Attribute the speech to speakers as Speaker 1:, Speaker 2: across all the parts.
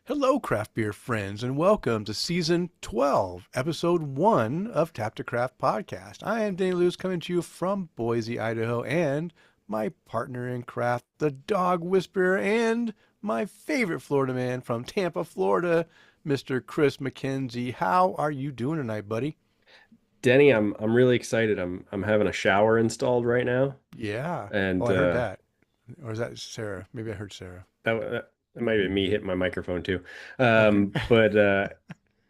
Speaker 1: Hello, craft beer friends, and welcome to season 12, episode 1 of Tap to Craft podcast. I am Denny Luce coming to you from Boise, Idaho, and my partner in craft, the dog whisperer, and my favorite Florida man from Tampa, Florida, Mr. Kris McKenzie. How are you doing tonight, buddy?
Speaker 2: Denny, I'm really excited. I'm having a shower installed right now,
Speaker 1: Yeah. Oh,
Speaker 2: and
Speaker 1: I heard that. Or is that Sarah? Maybe I heard Sarah.
Speaker 2: that might be me hitting my microphone too.
Speaker 1: Okay.
Speaker 2: But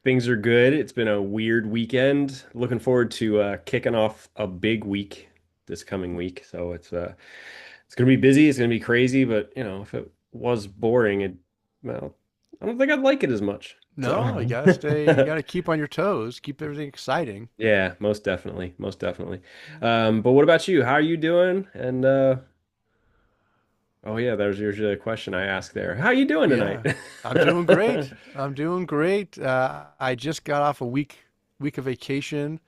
Speaker 2: things are good. It's been a weird weekend. Looking forward to kicking off a big week this coming week. So it's gonna be busy. It's gonna be crazy. But if it was boring, well, I don't think I'd like it as much.
Speaker 1: No, you
Speaker 2: So
Speaker 1: gotta stay, you gotta keep on your toes, keep everything exciting.
Speaker 2: yeah, most definitely, most definitely. But what about you? How are you doing? And oh yeah, that was usually a question I ask there. How you doing tonight?
Speaker 1: Yeah, I'm doing great. I'm doing great. I just got off a week of vacation.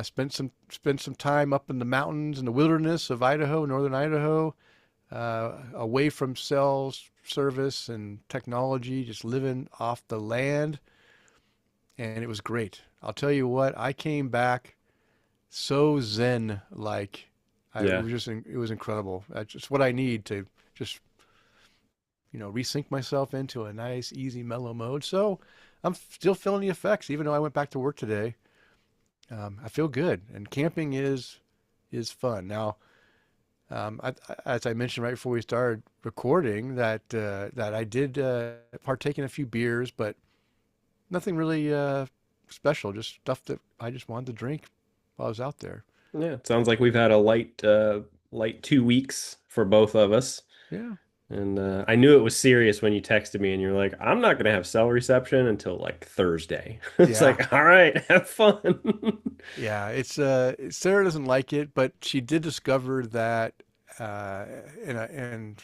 Speaker 1: Spent some time up in the mountains in the wilderness of Idaho, northern Idaho, away from cell service and technology, just living off the land, and it was great. I'll tell you what, I came back so zen like. It
Speaker 2: Yeah.
Speaker 1: was it was incredible. That's just what I need to just resync myself into a nice, easy, mellow mode. So I'm still feeling the effects, even though I went back to work today. I feel good, and camping is fun. Now, as I mentioned right before we started recording, that I did partake in a few beers, but nothing really special. Just stuff that I just wanted to drink while I was out there.
Speaker 2: Yeah. It sounds like we've had a light 2 weeks for both of us.
Speaker 1: Yeah,
Speaker 2: And I knew it was serious when you texted me and you're like, I'm not gonna have cell reception until like Thursday. It's
Speaker 1: yeah,
Speaker 2: like, all right, have fun.
Speaker 1: yeah. It's Sarah doesn't like it, but she did discover that, uh, and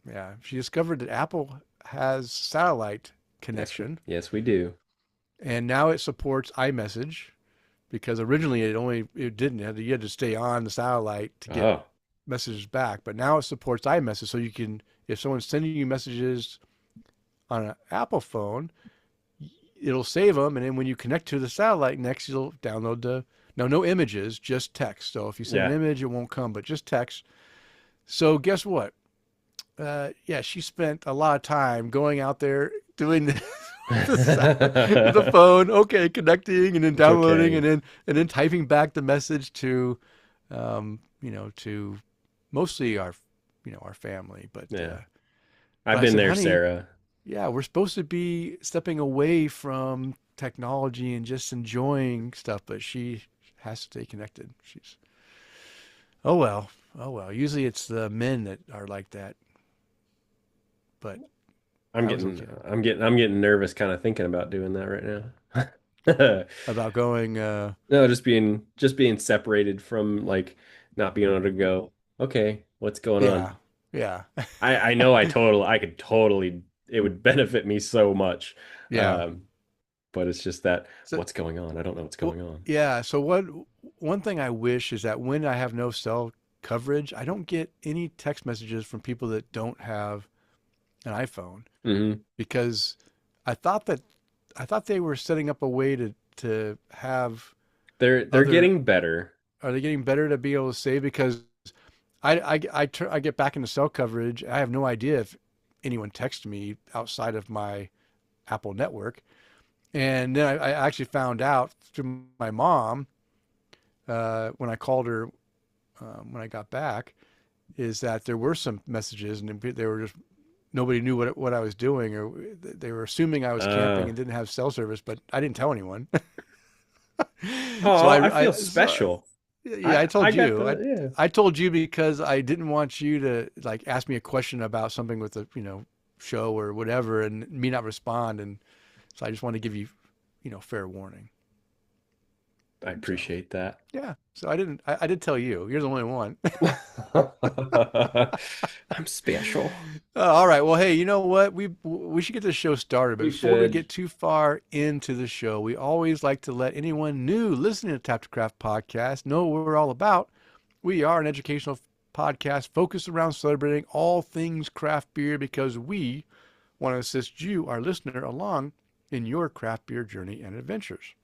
Speaker 1: yeah, she discovered that Apple has satellite
Speaker 2: Yes,
Speaker 1: connection,
Speaker 2: yes, we do.
Speaker 1: and now it supports iMessage because originally it didn't. You had to stay on the satellite to get
Speaker 2: Oh,
Speaker 1: messages back, but now it supports iMessage, so you can, if someone's sending you messages on an Apple phone, it'll save them, and then when you connect to the satellite next, you'll download the no images, just text. So if you send an
Speaker 2: yeah.
Speaker 1: image, it won't come, but just text. So guess what? Yeah, she spent a lot of time going out there doing the phone, okay, connecting and then
Speaker 2: It's
Speaker 1: downloading
Speaker 2: okay.
Speaker 1: and then typing back the message to, to mostly our family.
Speaker 2: Yeah.
Speaker 1: But
Speaker 2: I've
Speaker 1: I
Speaker 2: been
Speaker 1: said,
Speaker 2: there,
Speaker 1: honey,
Speaker 2: Sarah.
Speaker 1: yeah, we're supposed to be stepping away from technology and just enjoying stuff, but she has to stay connected. Oh well, oh well. Usually it's the men that are like that, but
Speaker 2: I'm
Speaker 1: I was
Speaker 2: getting
Speaker 1: okay
Speaker 2: I'm getting I'm getting nervous kind of thinking about doing that right now.
Speaker 1: about going.
Speaker 2: No, just being separated from like not being able to go, okay, what's going
Speaker 1: Yeah,
Speaker 2: on?
Speaker 1: yeah,
Speaker 2: I know I could totally it would benefit me so much.
Speaker 1: yeah.
Speaker 2: Um, but it's just that
Speaker 1: So,
Speaker 2: what's going on? I don't know what's
Speaker 1: well,
Speaker 2: going on.
Speaker 1: yeah. So one thing I wish is that when I have no cell coverage, I don't get any text messages from people that don't have an iPhone
Speaker 2: Hmm.
Speaker 1: because I thought that I thought they were setting up a way to have
Speaker 2: They're
Speaker 1: other.
Speaker 2: getting better.
Speaker 1: Are they getting better to be able to say? Because I get back into cell coverage. I have no idea if anyone texts me outside of my Apple network. And then I actually found out through my mom when I called her when I got back is that there were some messages and they were just nobody knew what I was doing, or they were assuming I was camping
Speaker 2: Uh,
Speaker 1: and didn't have cell service, but I didn't tell anyone. So
Speaker 2: oh, I feel
Speaker 1: so,
Speaker 2: special.
Speaker 1: yeah, I
Speaker 2: I
Speaker 1: told
Speaker 2: got
Speaker 1: you.
Speaker 2: the
Speaker 1: I told you because I didn't want you to like ask me a question about something with the show or whatever, and me not respond, and so I just want to give you fair warning.
Speaker 2: I
Speaker 1: So
Speaker 2: appreciate that.
Speaker 1: yeah, so I didn't. I did tell you. You're the only one.
Speaker 2: I'm special.
Speaker 1: All right. Well, hey, you know what? We should get this show started, but
Speaker 2: We
Speaker 1: before we
Speaker 2: should.
Speaker 1: get too far into the show, we always like to let anyone new listening to Tap to Craft podcast know what we're all about. We are an educational podcast focused around celebrating all things craft beer because we want to assist you, our listener, along in your craft beer journey and adventures.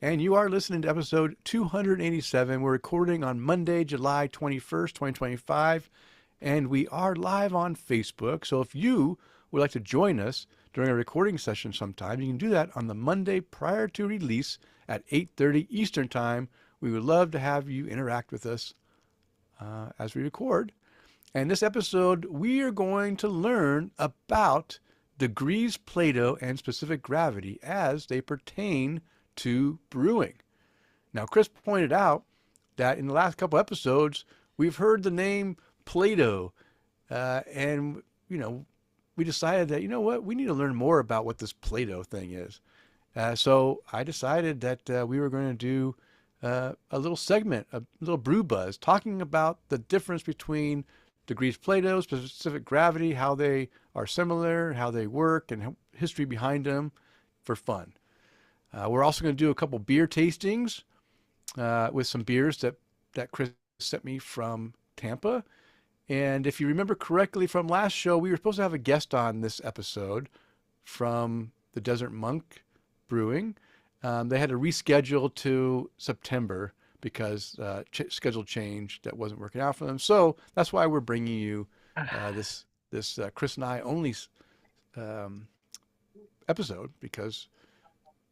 Speaker 1: And you are listening to episode 287. We're recording on Monday, July 21st, 2025, and we are live on Facebook. So if you would like to join us during a recording session sometime, you can do that on the Monday prior to release at 8:30 Eastern Time. We would love to have you interact with us as we record. And this episode, we are going to learn about degrees Plato and specific gravity as they pertain to brewing. Now, Kris pointed out that in the last couple episodes, we've heard the name Plato, and we decided that we need to learn more about what this Plato thing is. So I decided that we were going to do a little segment, a little brew buzz, talking about the difference between degrees Plato, specific gravity, how they are similar, how they work, and history behind them for fun. We're also going to do a couple beer tastings with some beers that Kris sent me from Tampa. And if you remember correctly from last show, we were supposed to have a guest on this episode from the Desert Monk Brewing. They had to reschedule to September because schedule change that wasn't working out for them. So that's why we're bringing you this Kris and I only episode, because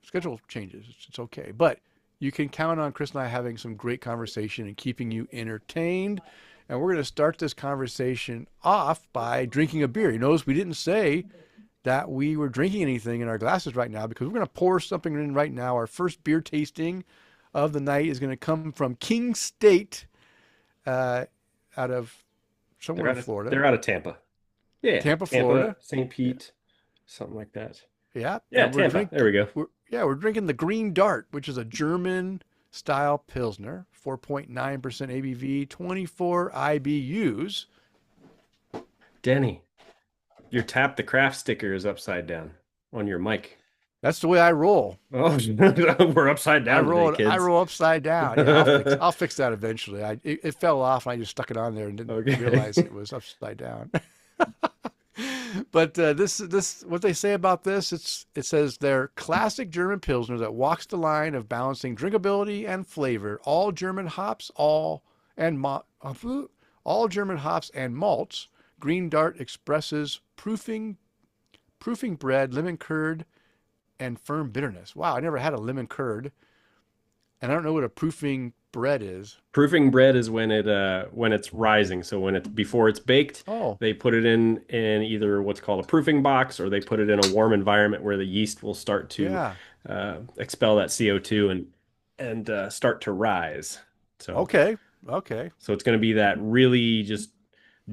Speaker 1: schedule changes. It's okay. But you can count on Kris and I having some great conversation and keeping you entertained. And we're going to start this conversation off by drinking a beer. You notice we didn't say that we were drinking anything in our glasses right now, because we're going to pour something in right now. Our first beer tasting of the night is going to come from King State out of somewhere in Florida.
Speaker 2: They're out of Tampa. Yeah.
Speaker 1: Tampa, Florida.
Speaker 2: St. Pete, something like that.
Speaker 1: Yeah.
Speaker 2: Yeah, Tampa. There we go.
Speaker 1: We're drinking the Green Dart, which is a German-style Pilsner, 4.9% ABV, 24 IBUs.
Speaker 2: Denny, your Tap the Craft sticker is upside down on your mic.
Speaker 1: That's the way I roll.
Speaker 2: Oh, we're upside down today, kids.
Speaker 1: I roll upside down. Yeah, I'll fix that eventually. It fell off, and I just stuck it on there and didn't realize it was upside down. But this what they say about this, it says they're classic German Pilsner that walks the line of balancing drinkability and flavor. All German hops, all German hops and malts. Green Dart expresses proofing bread, lemon curd, and firm bitterness. Wow, I never had a lemon curd, and I don't know what a proofing bread is.
Speaker 2: Proofing bread is when it's rising. So before it's baked, they put it in either what's called a proofing box, or they put it in a warm environment where the yeast will start to expel that CO2 and start to rise. So
Speaker 1: okay.
Speaker 2: So it's going to be that really just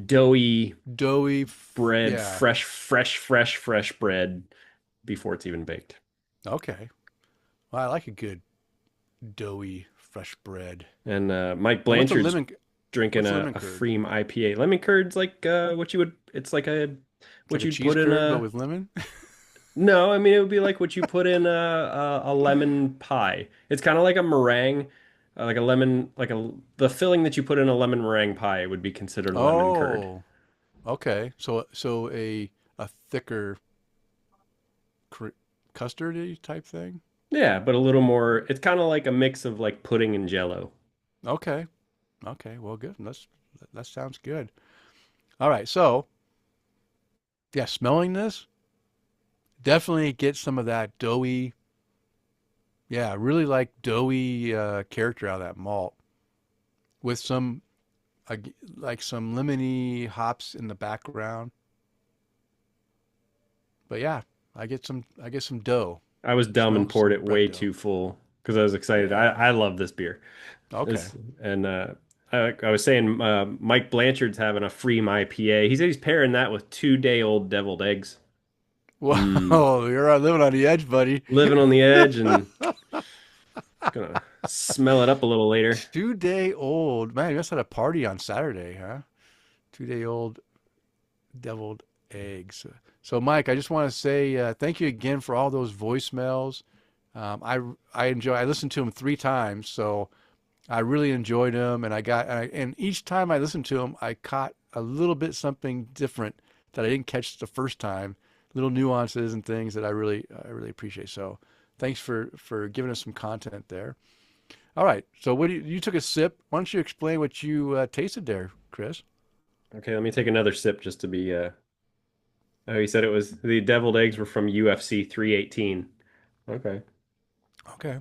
Speaker 2: doughy bread, fresh bread before it's even baked.
Speaker 1: Okay. Well, I like a good doughy fresh bread.
Speaker 2: And Mike Blanchard's drinking a Freem IPA. Lemon curd's like what you would. It's like what you'd put in
Speaker 1: but with lemon.
Speaker 2: No, I mean it would be like what you put in a lemon pie. It's kind of like a meringue, like a lemon, the filling that you put in a lemon meringue pie would be considered lemon curd.
Speaker 1: Okay. So a thicker custardy type thing.
Speaker 2: Yeah, but a little more. It's kind of like a mix of like pudding and jello.
Speaker 1: Okay. Well, good. That sounds good. All right. So, yeah, smelling this, definitely get some of that doughy. Yeah, really like doughy character out of that malt, with some like some lemony hops in the background. But yeah, I get some dough.
Speaker 2: I was dumb and poured it way too full because I was excited. Yeah. I love this beer.
Speaker 1: Okay.
Speaker 2: I was saying Mike Blanchard's having a Freem IPA. He said he's pairing that with 2-day-old deviled eggs.
Speaker 1: Whoa, you're living on the edge, buddy.
Speaker 2: Living on the edge, and gonna smell it up a little later.
Speaker 1: 2-day-old. Man, you must have had a party on Saturday, huh? 2-day-old deviled eggs. So, Mike, I just want to say thank you again for all those voicemails. I listened to them 3 times, so I really enjoyed them, and and each time I listened to them, I caught a little bit something different that I didn't catch the first time, little nuances and things that I really appreciate. So thanks for giving us some content there. All right, so you took a sip? Why don't you explain what you tasted there, Kris?
Speaker 2: Okay, let me take another sip just to be oh, you said it was the deviled eggs were from UFC 318. Okay.
Speaker 1: Okay.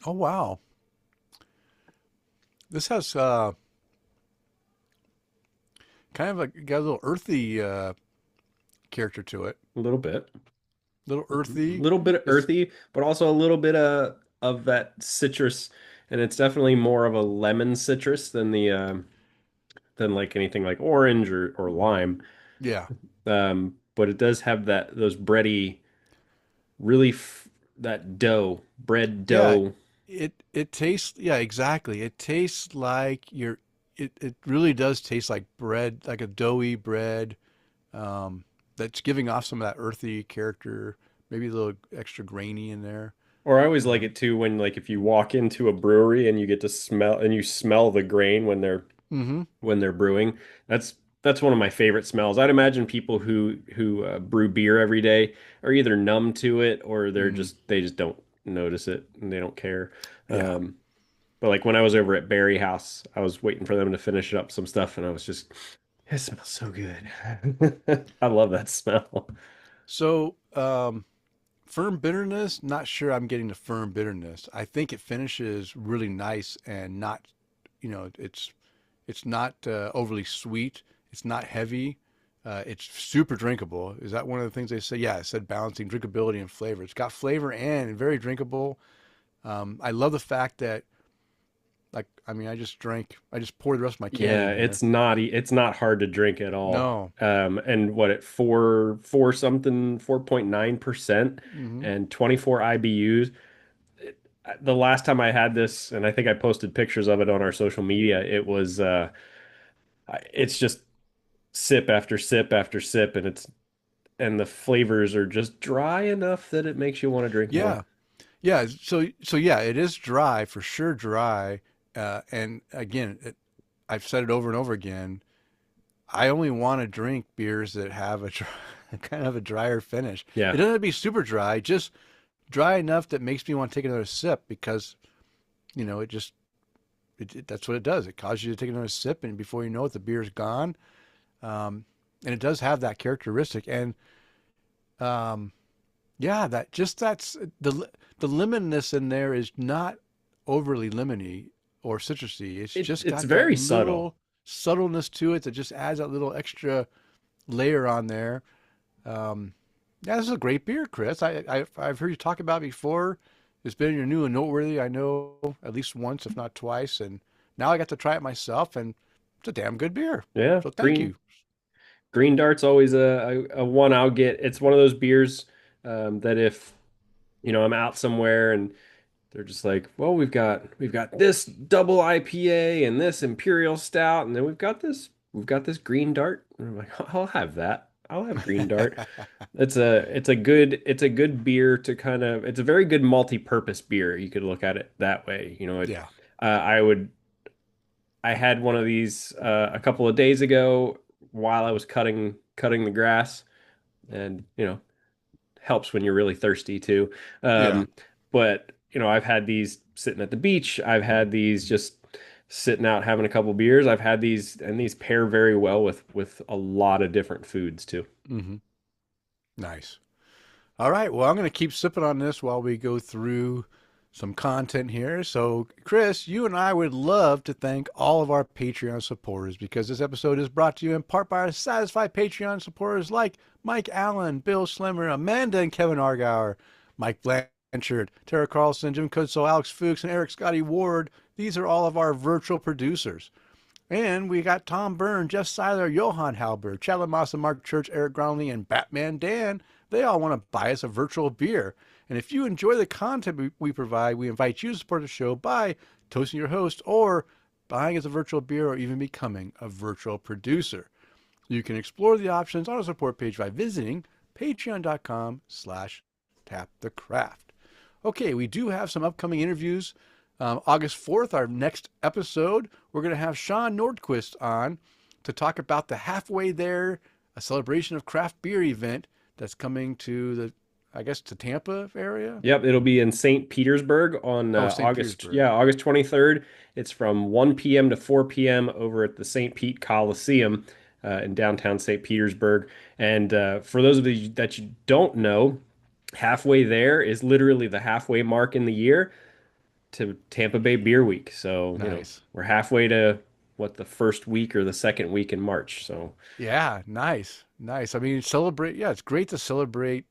Speaker 1: Oh wow, this has kind of like got a little earthy character to it.
Speaker 2: A little bit.
Speaker 1: Little
Speaker 2: A
Speaker 1: earthy.
Speaker 2: little bit
Speaker 1: It's
Speaker 2: earthy, but also a little bit of that citrus, and it's definitely more of a lemon citrus than the than like anything like orange or lime.
Speaker 1: yeah,
Speaker 2: But it does have that those bready, really f that dough, bread
Speaker 1: yeah.
Speaker 2: dough.
Speaker 1: It tastes yeah exactly. It tastes like you're. It really does taste like bread, like a doughy bread. That's giving off some of that earthy character. Maybe a little extra grainy in there.
Speaker 2: Or I always like
Speaker 1: Um,
Speaker 2: it too when like if you walk into a brewery and you get to smell and you smell the grain
Speaker 1: mm-hmm.
Speaker 2: when they're brewing. That's that's one of my favorite smells. I'd imagine people who brew beer every day are either numb to it or
Speaker 1: Mm-hmm.
Speaker 2: they just don't notice it and they don't care.
Speaker 1: Yeah.
Speaker 2: Um, but like when I was over at Berry House, I was waiting for them to finish up some stuff and I was just, it smells so good. I love that smell.
Speaker 1: So, firm bitterness, not sure I'm getting the firm bitterness. I think it finishes really nice and not, it's not overly sweet. It's not heavy. It's super drinkable. Is that one of the things they say? Yeah, it said balancing drinkability and flavor. It's got flavor and very drinkable. I love the fact that, like, I mean, I just poured the rest of my can
Speaker 2: Yeah,
Speaker 1: in here.
Speaker 2: it's not hard to drink at all.
Speaker 1: No.
Speaker 2: And what at four something 4.9%
Speaker 1: Hmm.
Speaker 2: and 24 IBUs. The last time I had this, and I think I posted pictures of it on our social media, it's just sip after sip after sip, and the flavors are just dry enough that it makes you want to drink more.
Speaker 1: Yeah. Yeah. So yeah, it is dry for sure, dry. And again, I've said it over and over again. I only want to drink beers that have a kind of a drier finish. It
Speaker 2: Yeah.
Speaker 1: doesn't have to be super dry, just dry enough that makes me want to take another sip because, it just, that's what it does. It causes you to take another sip, and before you know it, the beer's gone. And it does have that characteristic. And um, yeah, that's the lemonness in there is not overly lemony or citrusy. It's just
Speaker 2: It's
Speaker 1: got that
Speaker 2: very subtle.
Speaker 1: little subtleness to it that just adds that little extra layer on there. Um, yeah, this is a great beer, Kris. I've heard you talk about it before. It's been in your new and noteworthy, I know, at least once, if not twice. And now I got to try it myself, and it's a damn good beer.
Speaker 2: Yeah,
Speaker 1: So thank you.
Speaker 2: Green Dart's always a one I'll get. It's one of those beers that if I'm out somewhere and they're just like, well, we've got this double IPA and this Imperial Stout, and then we've got this Green Dart. And I'm like, I'll have that. I'll have Green Dart. It's a good beer to kind of it's a very good multi-purpose beer. You could look at it that way.
Speaker 1: Yeah.
Speaker 2: I would I had one of these a couple of days ago while I was cutting the grass, and helps when you're really thirsty too.
Speaker 1: Yeah.
Speaker 2: But I've had these sitting at the beach. I've had these just sitting out having a couple beers. I've had these, and these pair very well with a lot of different foods too.
Speaker 1: Hmm. Nice. All right. Well, I'm going to keep sipping on this while we go through some content here. So, Kris, you and I would love to thank all of our Patreon supporters because this episode is brought to you in part by our satisfied Patreon supporters like Mike Allen, Bill Slimmer, Amanda and Kevin Argour, Mike Blanchard, Tara Carlson, Jim Kutzel, Alex Fuchs, and Eric Scotty Ward. These are all of our virtual producers. And we got Tom Byrne, Jeff Seiler, Johan Halber, Chad Lamassa, Mark Church, Eric Groundling, and Batman Dan. They all want to buy us a virtual beer. And if you enjoy the content we provide, we invite you to support the show by toasting your host or buying us a virtual beer or even becoming a virtual producer. You can explore the options on our support page by visiting patreon.com/tapthecraft. Okay, we do have some upcoming interviews. August 4th, our next episode, we're going to have Sean Nordquist on to talk about the Halfway There, a celebration of craft beer event that's coming to I guess, to Tampa area.
Speaker 2: Yep, it'll be in St. Petersburg on
Speaker 1: Oh, St.
Speaker 2: August,
Speaker 1: Petersburg.
Speaker 2: yeah, August 23rd. It's from 1 p.m. to 4 p.m. over at the St. Pete Coliseum in downtown St. Petersburg. And for those of you that you don't know, halfway there is literally the halfway mark in the year to Tampa Bay Beer Week. So,
Speaker 1: Nice.
Speaker 2: we're halfway to what the first week or the second week in March. So,
Speaker 1: Yeah, nice, nice. I mean, celebrate. Yeah, it's great to celebrate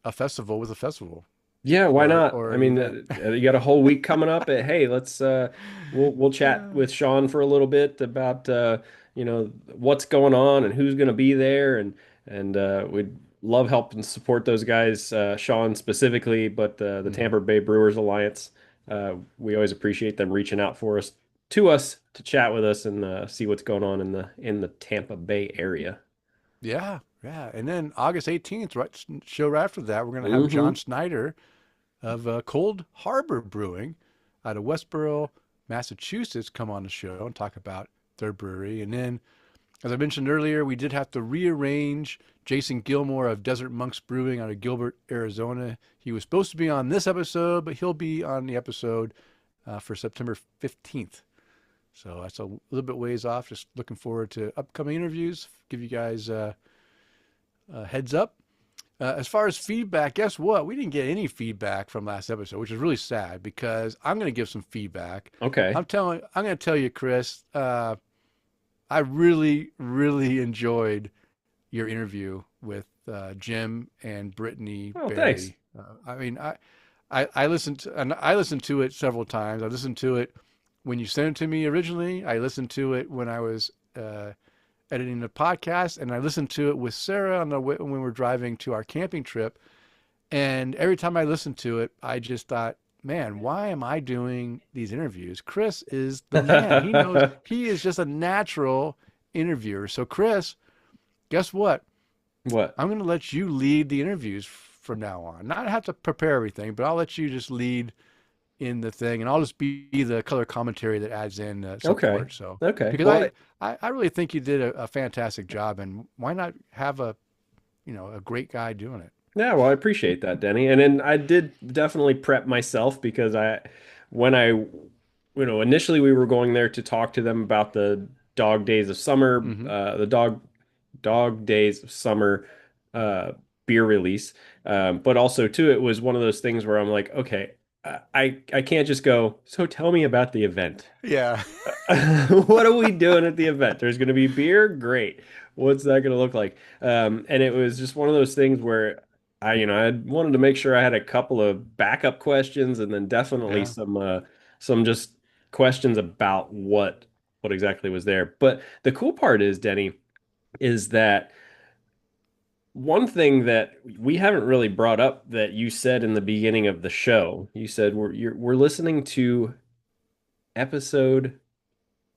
Speaker 1: a festival with a festival
Speaker 2: yeah, why not?
Speaker 1: or
Speaker 2: I
Speaker 1: an
Speaker 2: mean,
Speaker 1: event.
Speaker 2: you got a whole week coming up. Hey, let's we'll chat
Speaker 1: Yeah.
Speaker 2: with Sean for a little bit about what's going on and who's going to be there, and we'd love help and support those guys, Sean specifically, but the
Speaker 1: Mhm.
Speaker 2: Tampa Bay Brewers Alliance. We always appreciate them reaching out for us to us to chat with us and see what's going on in the Tampa Bay area.
Speaker 1: Yeah, yeah. And then August 18th, right, show right after that, we're going to have John
Speaker 2: Hmm.
Speaker 1: Snyder of Cold Harbor Brewing out of Westboro, Massachusetts, come on the show and talk about their brewery. And then, as I mentioned earlier, we did have to rearrange Jason Gilmore of Desert Monks Brewing out of Gilbert, Arizona. He was supposed to be on this episode, but he'll be on the episode for September 15th. So that's a little bit ways off. Just looking forward to upcoming interviews. Give you guys a heads up. As far as feedback, guess what? We didn't get any feedback from last episode, which is really sad because I'm going to give some feedback.
Speaker 2: Okay.
Speaker 1: I'm going to tell you, Kris. I really, really enjoyed your interview with Jim and Brittany
Speaker 2: Oh, thanks.
Speaker 1: Berry. I mean, I listened to it several times. I listened to it when you sent it to me originally. I listened to it when I was editing the podcast, and I listened to it with Sarah on the way when we were driving to our camping trip. And every time I listened to it, I just thought, man, why am I doing these interviews? Kris is the man. He knows, he is just a natural interviewer. So, Kris, guess what?
Speaker 2: What?
Speaker 1: I'm going to let you lead the interviews from now on. Not have to prepare everything, but I'll let you just lead in the thing, and I'll just be the color commentary that adds in
Speaker 2: Okay.
Speaker 1: support. So,
Speaker 2: Okay.
Speaker 1: because
Speaker 2: Well,
Speaker 1: I really think you did a fantastic job, and why not have a great guy doing it?
Speaker 2: yeah, well, I appreciate that, Denny. And then I did definitely prep myself because when initially we were going there to talk to them about the dog days of summer,
Speaker 1: Hmm.
Speaker 2: the dog days of summer uh, beer release. But also too, it was one of those things where I'm like, okay, I can't just go, so tell me about the event.
Speaker 1: Yeah.
Speaker 2: What are we doing at the event? There's going to be beer? Great. What's that going to look like? And it was just one of those things where I wanted to make sure I had a couple of backup questions and then definitely
Speaker 1: Yeah.
Speaker 2: some just questions about what exactly was there. But the cool part is, Denny, is that one thing that we haven't really brought up that you said in the beginning of the show, you said we're listening to episode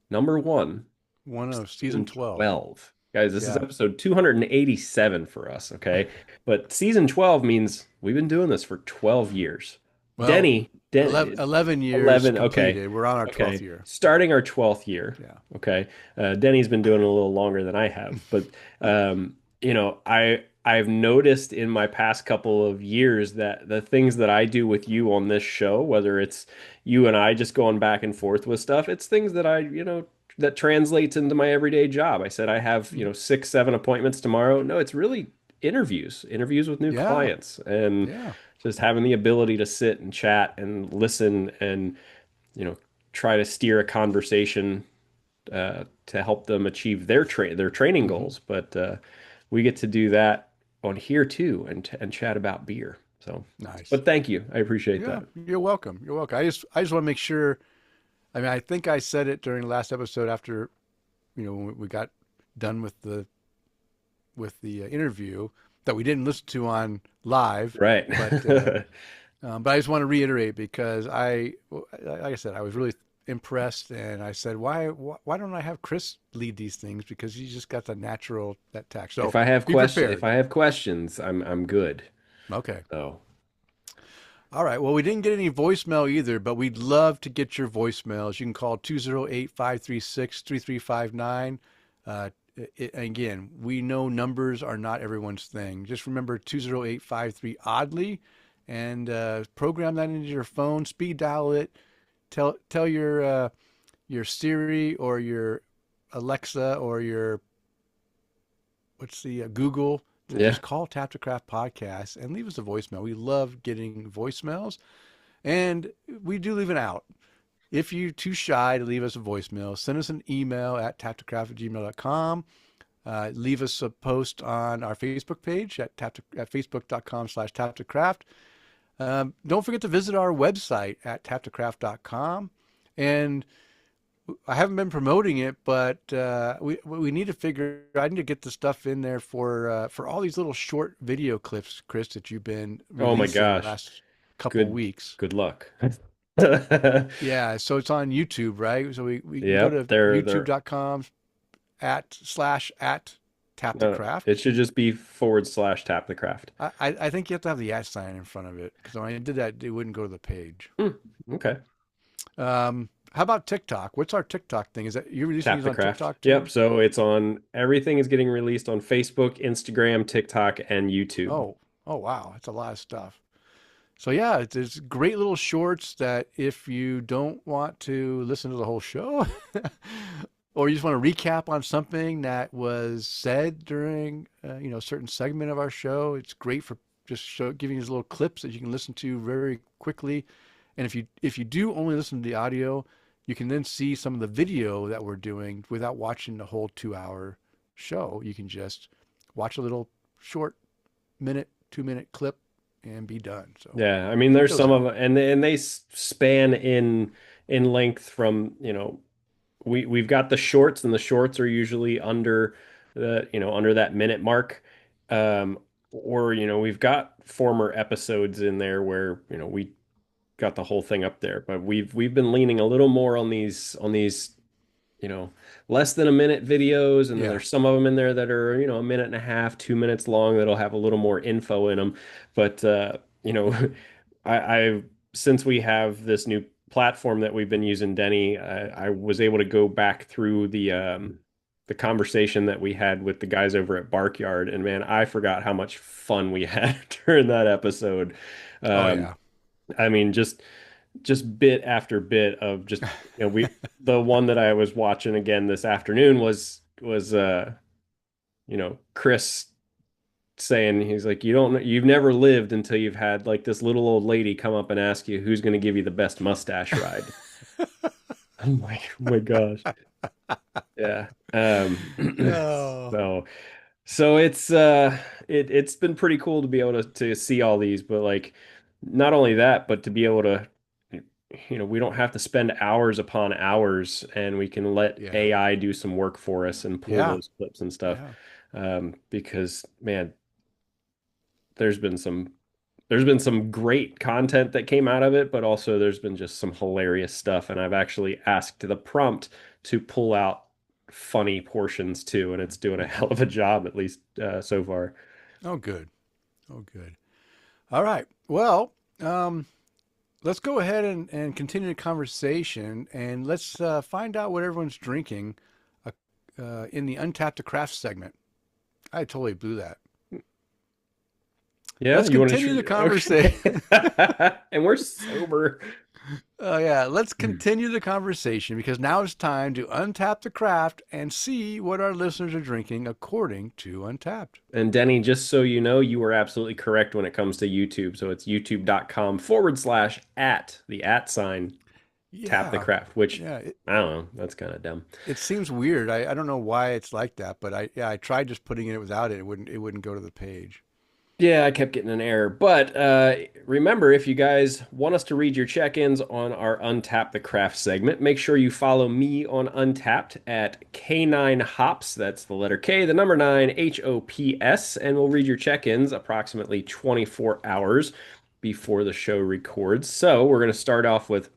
Speaker 2: number one,
Speaker 1: One of season
Speaker 2: season
Speaker 1: 12.
Speaker 2: 12. Guys, this is
Speaker 1: Yeah.
Speaker 2: episode 287 for us, okay? But season 12 means we've been doing this for 12 years.
Speaker 1: Well,
Speaker 2: Denny,
Speaker 1: 11 years
Speaker 2: 11, okay.
Speaker 1: completed. We're on our 12th
Speaker 2: Okay.
Speaker 1: year.
Speaker 2: Starting our 12th year.
Speaker 1: Yeah.
Speaker 2: Okay. Denny's been doing it a little longer than I have, but I've noticed in my past couple of years that the things that I do with you on this show, whether it's you and I just going back and forth with stuff, it's things that that translates into my everyday job. I said I have, 6, 7 appointments tomorrow. No, it's really interviews with new
Speaker 1: Yeah.
Speaker 2: clients and
Speaker 1: Yeah.
Speaker 2: just having the ability to sit and chat and listen and, you know, try to steer a conversation to help them achieve their training
Speaker 1: Hmm.
Speaker 2: goals. But we get to do that on here too and chat about beer. So,
Speaker 1: Nice.
Speaker 2: but thank you. I appreciate
Speaker 1: Yeah.
Speaker 2: that.
Speaker 1: You're welcome. You're welcome. I just want to make sure. I mean, I think I said it during the last episode after, when we got done with the interview that we didn't listen to on live,
Speaker 2: Right.
Speaker 1: but but I just want to reiterate because like I said, I was really impressed, and I said, why don't I have Kris lead these things because he's just got the natural that tact. So be
Speaker 2: If
Speaker 1: prepared.
Speaker 2: I have questions, I'm good.
Speaker 1: Okay.
Speaker 2: So,
Speaker 1: All right. Well, we didn't get any voicemail either, but we'd love to get your voicemails. You can call 208-536-3359. Uh, Again, we know numbers are not everyone's thing. Just remember 20853 oddly, and program that into your phone. Speed dial it. Tell your Siri or your Alexa or your what's the Google to
Speaker 2: Yeah.
Speaker 1: just call Tap to Craft Podcast and leave us a voicemail. We love getting voicemails, and we do leave it out. If you're too shy to leave us a voicemail, send us an email at taptocraft@gmail.com. Leave us a post on our Facebook page at facebook.com/taptocraft. Don't forget to visit our website at taptocraft.com. And I haven't been promoting it, but we need to figure. I need to get the stuff in there for all these little short video clips, Kris, that you've been
Speaker 2: Oh my
Speaker 1: releasing the
Speaker 2: gosh.
Speaker 1: last couple
Speaker 2: Good
Speaker 1: weeks.
Speaker 2: good luck.
Speaker 1: Yeah, so it's on YouTube, right? So we can go
Speaker 2: Yep,
Speaker 1: to
Speaker 2: they're
Speaker 1: youtube.com /at tap the
Speaker 2: no,
Speaker 1: craft.
Speaker 2: it should just be / tap the craft.
Speaker 1: I think you have to have the at sign in front of it because when I did that, it wouldn't go to the page.
Speaker 2: Hmm, okay.
Speaker 1: How about TikTok? What's our TikTok thing? Is that you're releasing
Speaker 2: Tap
Speaker 1: these
Speaker 2: the
Speaker 1: on
Speaker 2: craft.
Speaker 1: TikTok
Speaker 2: Yep.
Speaker 1: too?
Speaker 2: So it's on everything is getting released on Facebook, Instagram, TikTok, and YouTube.
Speaker 1: Oh wow, that's a lot of stuff. So yeah, there's great little shorts that if you don't want to listen to the whole show, or you just want to recap on something that was said during a certain segment of our show, it's great for just giving you these little clips that you can listen to very quickly. And if you do only listen to the audio, you can then see some of the video that we're doing without watching the whole 2 hour show. You can just watch a little short minute, 2 minute clip and be done. So
Speaker 2: Yeah, I mean,
Speaker 1: check
Speaker 2: there's
Speaker 1: those
Speaker 2: some of
Speaker 1: out.
Speaker 2: them, and they span in length from, we've got the shorts, and the shorts are usually under that minute mark. Um, or, we've got former episodes in there where, we got the whole thing up there, but we've been leaning a little more on these you know, less than a minute videos. And then
Speaker 1: Yeah.
Speaker 2: there's some of them in there that are, a minute and a half, 2 minutes long that'll have a little more info in them. But, I since we have this new platform that we've been using, Denny, I was able to go back through the conversation that we had with the guys over at Barkyard, and man, I forgot how much fun we had during that episode.
Speaker 1: Oh
Speaker 2: Um,
Speaker 1: yeah.
Speaker 2: I mean, just bit after bit of just we the one that I was watching again this afternoon was Kris saying, he's like, you've never lived until you've had like this little old lady come up and ask you who's going to give you the best mustache ride. I'm like, oh my gosh. Yeah.
Speaker 1: Oh.
Speaker 2: So it's it's been pretty cool to be able to see all these, but like not only that, but to be able to we don't have to spend hours upon hours, and we can let
Speaker 1: Yeah.
Speaker 2: AI do some work for us and pull
Speaker 1: Yeah.
Speaker 2: those clips and stuff.
Speaker 1: Yeah.
Speaker 2: Because man, there's been some there's been some great content that came out of it, but also there's been just some hilarious stuff. And I've actually asked the prompt to pull out funny portions too, and it's doing a hell of a job, at least so far.
Speaker 1: Oh good. Oh good. All right. Well, let's go ahead and continue the conversation, and let's find out what everyone's drinking uh, in the Untapped to Craft segment. I totally blew that.
Speaker 2: Yeah,
Speaker 1: Let's
Speaker 2: you want to
Speaker 1: continue the
Speaker 2: shoot?
Speaker 1: conversation.
Speaker 2: Okay. And we're sober.
Speaker 1: Oh yeah, let's continue the conversation because now it's time to untap the craft and see what our listeners are drinking according to Untapped.
Speaker 2: And Denny, just so you know, you were absolutely correct when it comes to YouTube. So it's youtube.com / at the at sign tap the
Speaker 1: Yeah,
Speaker 2: craft, which
Speaker 1: yeah.
Speaker 2: I don't know. That's kind of dumb.
Speaker 1: It seems weird. I don't know why it's like that, but I tried just putting it without it. It wouldn't go to the page.
Speaker 2: Yeah, I kept getting an error. But remember, if you guys want us to read your check-ins on our Untap the Craft segment, make sure you follow me on Untapped at K9 Hops. That's the letter K, the number 9, HOPS. And we'll read your check-ins approximately 24 hours before the show records. So we're going to start off with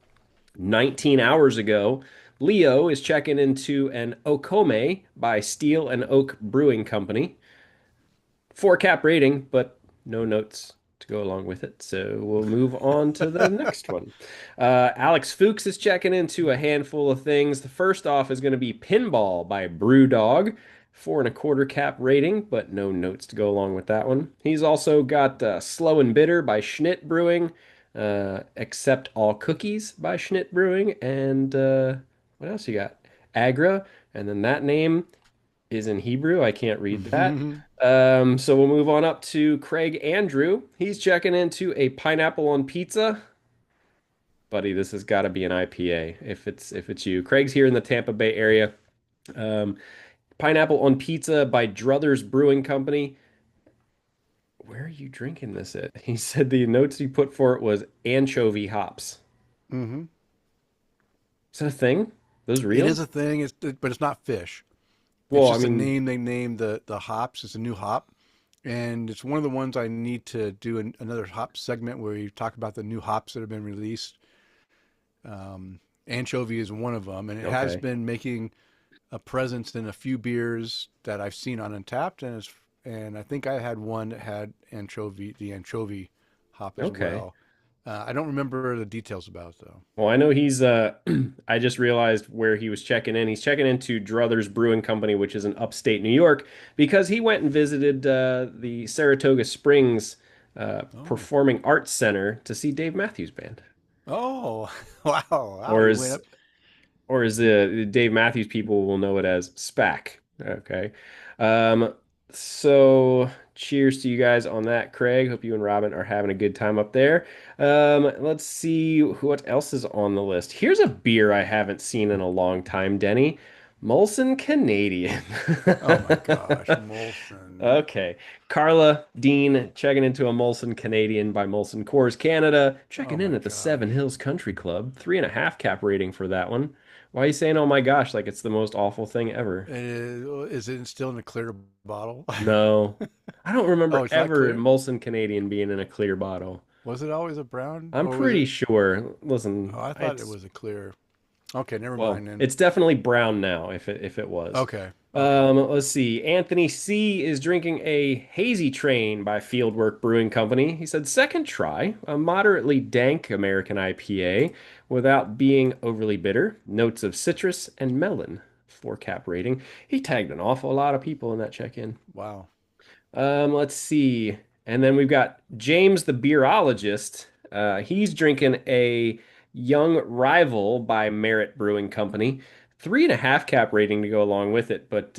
Speaker 2: 19 hours ago. Leo is checking into an Okome by Steel and Oak Brewing Company. 4 cap rating, but no notes. to go along with it. So we'll move on to the next one. Alex Fuchs is checking into a handful of things. The first off is going to be Pinball by Brewdog. 4.25 cap rating, but no notes to go along with that one. He's also got Slow and Bitter by Schnitt Brewing, Accept All Cookies by Schnitt Brewing, and what else you got? Agra, and then that name is in Hebrew. I can't read that. So we'll move on up to Craig Andrew. He's checking into a pineapple on pizza. Buddy, this has got to be an IPA if it's you. Craig's here in the Tampa Bay area. Um, Pineapple on Pizza by Druthers Brewing Company. Where are you drinking this at? He said the notes he put for it was anchovy hops.
Speaker 1: Hmm.
Speaker 2: Is that a thing? Those
Speaker 1: It
Speaker 2: real?
Speaker 1: is a thing, but it's not fish. It's
Speaker 2: Well, I
Speaker 1: just a
Speaker 2: mean,
Speaker 1: name they named the hops. It's a new hop, and it's one of the ones I need to do another hop segment where you talk about the new hops that have been released. Anchovy is one of them, and it has
Speaker 2: okay.
Speaker 1: been making a presence in a few beers that I've seen on Untapped, and I think I had one that had the anchovy hop as
Speaker 2: Okay.
Speaker 1: well. I don't remember the details about it though.
Speaker 2: Well, I know he's I just realized where he was checking in. He's checking into Druthers Brewing Company, which is in upstate New York, because he went and visited the Saratoga Springs
Speaker 1: Oh,
Speaker 2: Performing Arts Center to see Dave Matthews Band.
Speaker 1: oh, wow, wow!
Speaker 2: Or
Speaker 1: You went
Speaker 2: as
Speaker 1: up.
Speaker 2: or as the Dave Matthews people will know it as SPAC. Okay. Um, so cheers to you guys on that, Craig. Hope you and Robin are having a good time up there. Let's see what else is on the list. Here's a beer I haven't seen in a long time, Denny. Molson Canadian.
Speaker 1: Oh my gosh, Molson.
Speaker 2: Okay. Carla Dean checking into a Molson Canadian by Molson Coors Canada,
Speaker 1: Oh
Speaker 2: checking in
Speaker 1: my
Speaker 2: at the Seven
Speaker 1: gosh.
Speaker 2: Hills Country Club. 3.5 cap rating for that one. Why are you saying, oh my gosh, like it's the most awful thing ever?
Speaker 1: Is it still in a clear bottle?
Speaker 2: No. I don't
Speaker 1: Oh,
Speaker 2: remember
Speaker 1: it's not
Speaker 2: ever
Speaker 1: clear?
Speaker 2: Molson Canadian being in a clear bottle.
Speaker 1: Was it always a brown
Speaker 2: I'm
Speaker 1: or was
Speaker 2: pretty
Speaker 1: it?
Speaker 2: sure.
Speaker 1: Oh,
Speaker 2: Listen,
Speaker 1: I thought it
Speaker 2: it's
Speaker 1: was a clear. Okay, never
Speaker 2: well,
Speaker 1: mind then.
Speaker 2: it's definitely brown now if it was.
Speaker 1: Okay, okay.
Speaker 2: Let's see. Anthony C is drinking a Hazy Train by Fieldwork Brewing Company. He said second try, a moderately dank American IPA without being overly bitter. Notes of citrus and melon. 4 cap rating. He tagged an awful lot of people in that check-in.
Speaker 1: Wow.
Speaker 2: Let's see. And then we've got James the beerologist. He's drinking a Young Rival by Merit Brewing Company. 3.5 cap rating to go along with it, but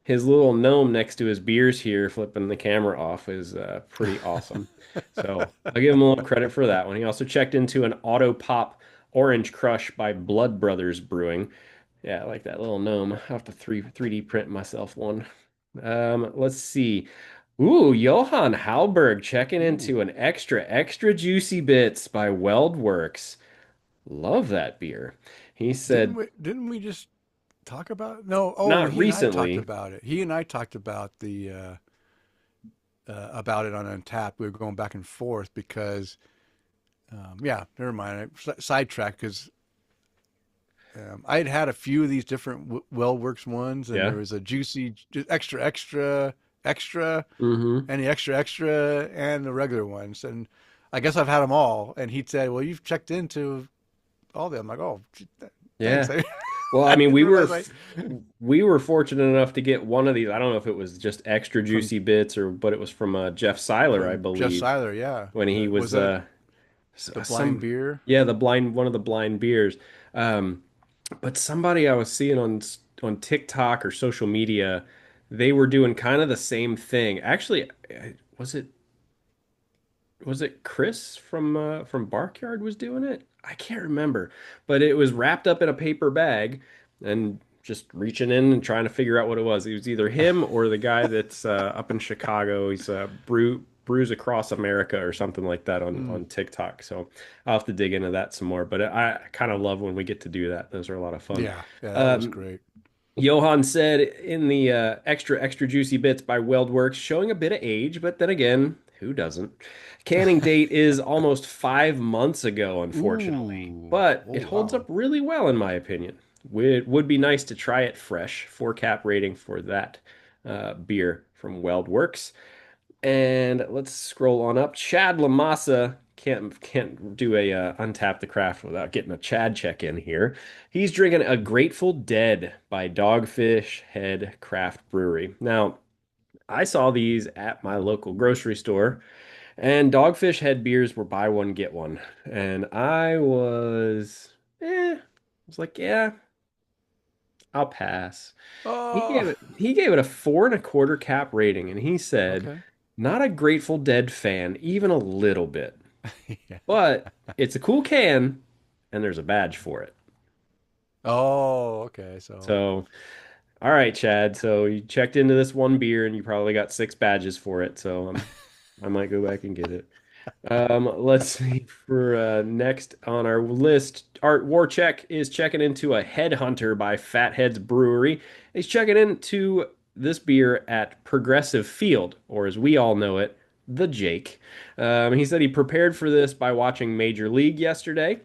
Speaker 2: his little gnome next to his beers here, flipping the camera off, is pretty awesome. So I'll give him a little credit for that one. He also checked into an Auto Pop Orange Crush by Blood Brothers Brewing. Yeah, I like that little gnome. I'll have to 3D print myself one. Let's see. Ooh, Johann Halberg checking into
Speaker 1: Ooh.
Speaker 2: an extra juicy bits by Weldworks. Love that beer. He said,
Speaker 1: Didn't we just talk about no, oh,
Speaker 2: not
Speaker 1: he and I talked
Speaker 2: recently.
Speaker 1: about it. He and I talked about the about it on Untapped. We were going back and forth because yeah, never mind. I sidetracked because I had had a few of these different Well Works ones, and there
Speaker 2: Yeah.
Speaker 1: was a juicy, just extra,
Speaker 2: Mm-hmm.
Speaker 1: and the extra, and the regular ones. And I guess I've had them all. And he said, "Well, you've checked into all of them." I'm like, "Oh, gee, thanks."
Speaker 2: Yeah.
Speaker 1: I,
Speaker 2: Well, I
Speaker 1: I
Speaker 2: mean,
Speaker 1: didn't realize I.
Speaker 2: we were fortunate enough to get one of these. I don't know if it was just extra
Speaker 1: From
Speaker 2: juicy bits or but it was from Jeff Seiler, I
Speaker 1: Jeff
Speaker 2: believe,
Speaker 1: Seiler, yeah.
Speaker 2: when he
Speaker 1: Was
Speaker 2: was
Speaker 1: that the blind
Speaker 2: some
Speaker 1: beer?
Speaker 2: yeah, the blind one of the blind beers. Um But somebody I was seeing on TikTok or social media, they were doing kind of the same thing. Actually, was it Kris from Barkyard was doing it? I can't remember, but it was wrapped up in a paper bag and just reaching in and trying to figure out what it was. It was either him or the guy that's up in Chicago. He's Brews Across America or something like that
Speaker 1: Mm,
Speaker 2: on TikTok. So I'll have to dig into that some more. But I kind of love when we get to do that. Those are a lot of fun.
Speaker 1: yeah, yeah, that was
Speaker 2: Um,
Speaker 1: great.
Speaker 2: Johan said in the extra juicy bits by Weldworks, showing a bit of age, but then again, who doesn't? Canning date is almost 5 months ago, unfortunately,
Speaker 1: Ooh,
Speaker 2: but
Speaker 1: oh
Speaker 2: it holds up
Speaker 1: wow.
Speaker 2: really well in my opinion. It would be nice to try it fresh. 4 cap rating for that beer from Weldworks. And let's scroll on up. Chad Lamassa can't do a untap the craft without getting a Chad check in here. He's drinking a Grateful Dead by Dogfish Head Craft Brewery. Now, I saw these at my local grocery store, and Dogfish Head beers were buy one get one, and I was like, yeah, I'll pass.
Speaker 1: Oh,
Speaker 2: He gave it a 4.25 cap rating, and he said,
Speaker 1: okay.
Speaker 2: not a Grateful Dead fan, even a little bit,
Speaker 1: Yeah.
Speaker 2: but it's a cool can, and there's a badge for it.
Speaker 1: Oh, okay. So,
Speaker 2: So, all right, Chad. So you checked into this one beer, and you probably got 6 badges for it. So I might go back and get it. Let's see for next on our list. Art Warcheck is checking into a Headhunter by Fatheads Brewery. He's checking into this beer at Progressive Field, or as we all know it, the Jake. He said he prepared for this by watching Major League yesterday,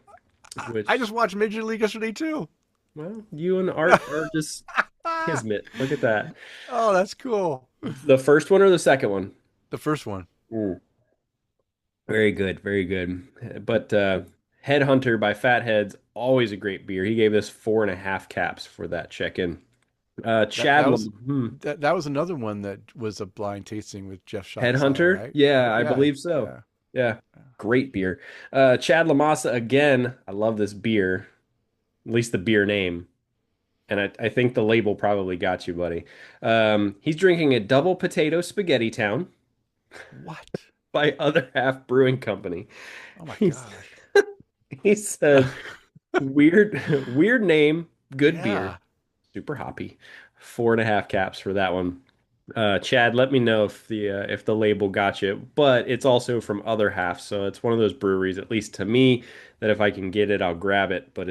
Speaker 1: I just
Speaker 2: which,
Speaker 1: watched Major League yesterday too.
Speaker 2: well, you and Art are just kismet. Look at that.
Speaker 1: Oh, that's cool.
Speaker 2: The first one or the second one?
Speaker 1: The first one.
Speaker 2: Mm. Very good, very good. But Headhunter by Fatheads, always a great beer. He gave us 4.5 caps for that check-in.
Speaker 1: That that was
Speaker 2: Chadlam,
Speaker 1: that was another one that was a blind tasting with Jeff Shotzeller,
Speaker 2: Headhunter,
Speaker 1: right?
Speaker 2: yeah, I
Speaker 1: Yeah,
Speaker 2: believe so.
Speaker 1: yeah.
Speaker 2: Yeah, great beer. Chad Lamassa again. I love this beer, at least the beer name, and I think the label probably got you, buddy. He's drinking a double potato spaghetti town
Speaker 1: What?
Speaker 2: by Other Half Brewing Company.
Speaker 1: Oh my
Speaker 2: He's,
Speaker 1: gosh.
Speaker 2: he said. Weird, weird name, good beer,
Speaker 1: Yeah.
Speaker 2: super hoppy. 4.5 caps for that one. Chad, let me know if the label got you, but it's also from Other Half, so it's one of those breweries, at least to me, that if I can get it, I'll grab it. But